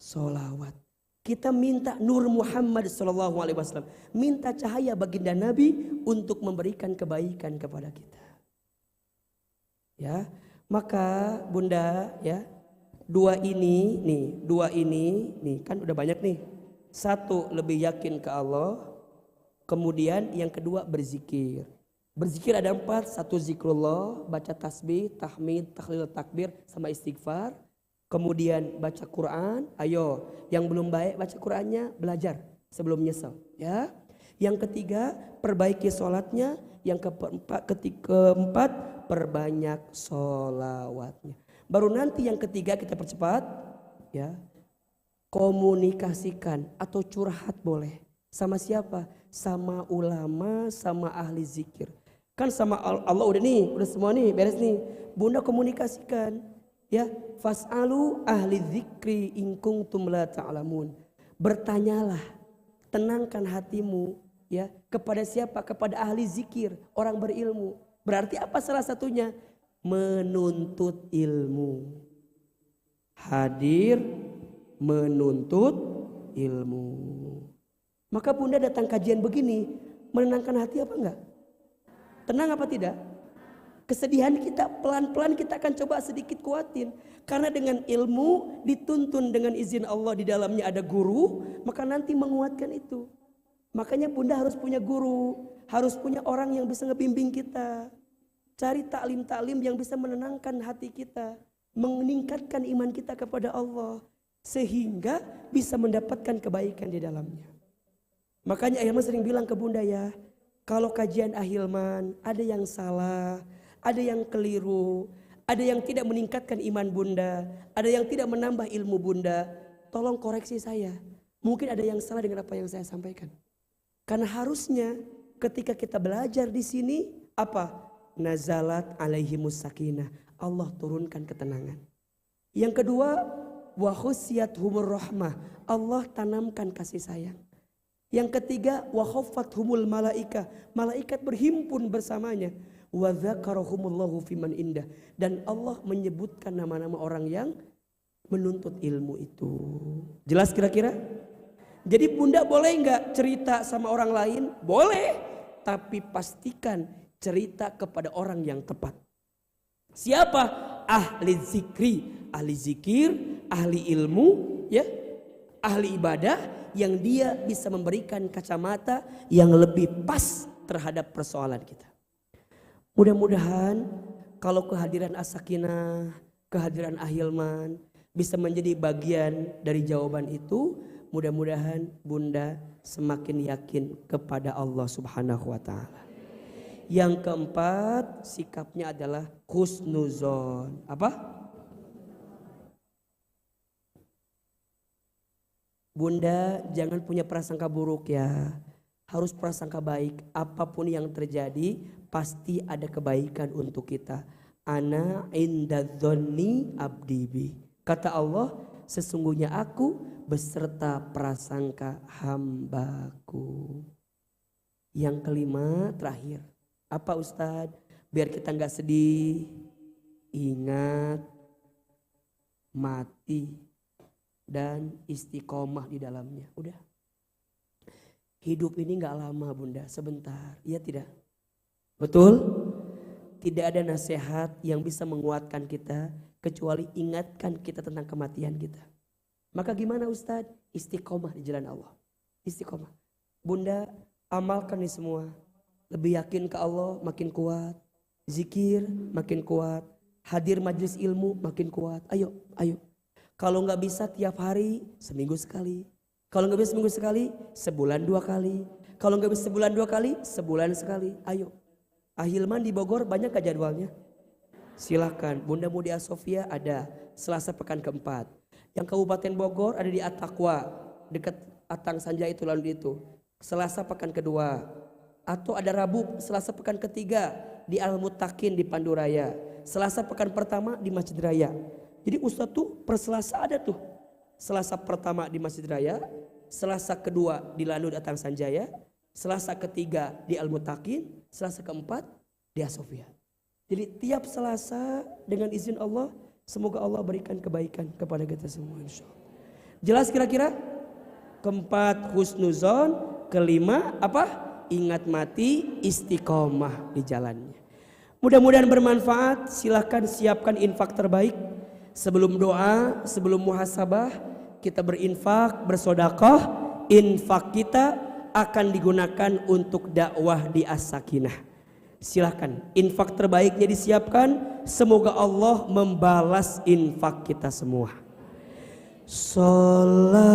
Solawat. Kita minta Nur Muhammad SAW, minta cahaya baginda Nabi untuk memberikan kebaikan kepada kita. Ya, maka bunda ya, dua ini nih kan udah banyak nih. 1 lebih yakin ke Allah, kemudian yang kedua berzikir. Berzikir ada 4, 1 zikrullah, baca tasbih, tahmid, tahlil, takbir, sama istighfar. Kemudian baca Quran, ayo yang belum baik baca Qurannya, belajar sebelum nyesel ya. Yang ketiga perbaiki sholatnya, yang keempat perbanyak sholawatnya. Baru nanti yang ketiga kita percepat ya, komunikasikan atau curhat boleh. Sama siapa? Sama ulama, sama ahli zikir. Kan sama Allah udah nih, udah semua nih, beres nih. Bunda komunikasikan. Ya, fas'alu ahli dzikri in kuntum la ta'lamun. Bertanyalah, tenangkan hatimu ya, kepada siapa? Kepada ahli zikir, orang berilmu. Berarti apa salah satunya? Menuntut ilmu. Hadir menuntut ilmu. Maka bunda datang kajian begini, menenangkan hati apa enggak? Tenang apa tidak? Kesedihan kita pelan-pelan kita akan coba sedikit kuatin. Karena dengan ilmu dituntun dengan izin Allah, di dalamnya ada guru, maka nanti menguatkan itu. Makanya bunda harus punya guru, harus punya orang yang bisa ngebimbing kita. Cari taklim-taklim yang bisa menenangkan hati kita, meningkatkan iman kita kepada Allah, sehingga bisa mendapatkan kebaikan di dalamnya. Makanya Ahilman sering bilang ke bunda ya, kalau kajian Ahilman ada yang salah, ada yang keliru, ada yang tidak meningkatkan iman bunda, ada yang tidak menambah ilmu bunda, tolong koreksi saya. Mungkin ada yang salah dengan apa yang saya sampaikan. Karena harusnya ketika kita belajar di sini apa? Nazalat alaihimus sakinah. Allah turunkan ketenangan. Yang kedua, wa khusyiyatuhumur rahmah. Allah tanamkan kasih sayang. Yang ketiga, wa khaffathumul malaika. Malaikat berhimpun bersamanya. Wa dzakarahumullahu fiman indah, dan Allah menyebutkan nama-nama orang yang menuntut ilmu itu. Jelas kira-kira? Jadi bunda boleh nggak cerita sama orang lain? Boleh, tapi pastikan cerita kepada orang yang tepat. Siapa? Ahli zikri, ahli zikir, ahli ilmu, ya, ahli ibadah, yang dia bisa memberikan kacamata yang lebih pas terhadap persoalan kita. Mudah-mudahan kalau kehadiran As-Sakinah, kehadiran Ahilman bisa menjadi bagian dari jawaban itu. Mudah-mudahan bunda semakin yakin kepada Allah Subhanahu wa ta'ala. Yang keempat, sikapnya adalah husnuzon. Apa? Bunda jangan punya prasangka buruk ya. Harus prasangka baik. Apapun yang terjadi pasti ada kebaikan untuk kita. Ana indadzonni abdibi. Kata Allah, sesungguhnya aku beserta prasangka hambaku. Yang kelima, terakhir. Apa Ustadz? Biar kita nggak sedih. Ingat, mati, dan istiqomah di dalamnya. Udah. Hidup ini nggak lama bunda, sebentar. Iya tidak? Betul? Tidak ada nasihat yang bisa menguatkan kita kecuali ingatkan kita tentang kematian kita. Maka gimana Ustadz? Istiqomah di jalan Allah. Istiqomah. Bunda, amalkan ini semua. Lebih yakin ke Allah makin kuat. Zikir makin kuat. Hadir majelis ilmu makin kuat. Ayo, ayo. Kalau nggak bisa tiap hari, seminggu sekali. Kalau nggak bisa seminggu sekali, sebulan 2 kali. Kalau nggak bisa sebulan 2 kali, sebulan sekali. Ayo. Ahilman di Bogor banyak gak jadwalnya? Silakan. Bunda Mudia Sofia ada Selasa pekan keempat. Yang Kabupaten Bogor ada di At-Taqwa, dekat Atang Sanja itu lalu itu. Selasa pekan kedua. Atau ada Rabu Selasa pekan ketiga di Al-Muttaqin di Panduraya. Selasa pekan pertama di Masjid Raya. Jadi Ustadz tuh per Selasa ada tuh. Selasa pertama di Masjid Raya, Selasa kedua di Lalu Atang Sanjaya, Selasa ketiga di Al-Muttaqin, Selasa keempat di Asofia. Jadi tiap Selasa dengan izin Allah, semoga Allah berikan kebaikan kepada kita semua insyaallah. Jelas kira-kira? Keempat husnuzon, kelima apa? Ingat mati, istiqomah di jalannya. Mudah-mudahan bermanfaat. Silahkan siapkan infak terbaik. Sebelum doa, sebelum muhasabah, kita berinfak, bersedekah. Infak kita akan digunakan untuk dakwah di As-Sakinah. Silahkan infak terbaiknya disiapkan. Semoga Allah membalas infak kita semua. Sallallahu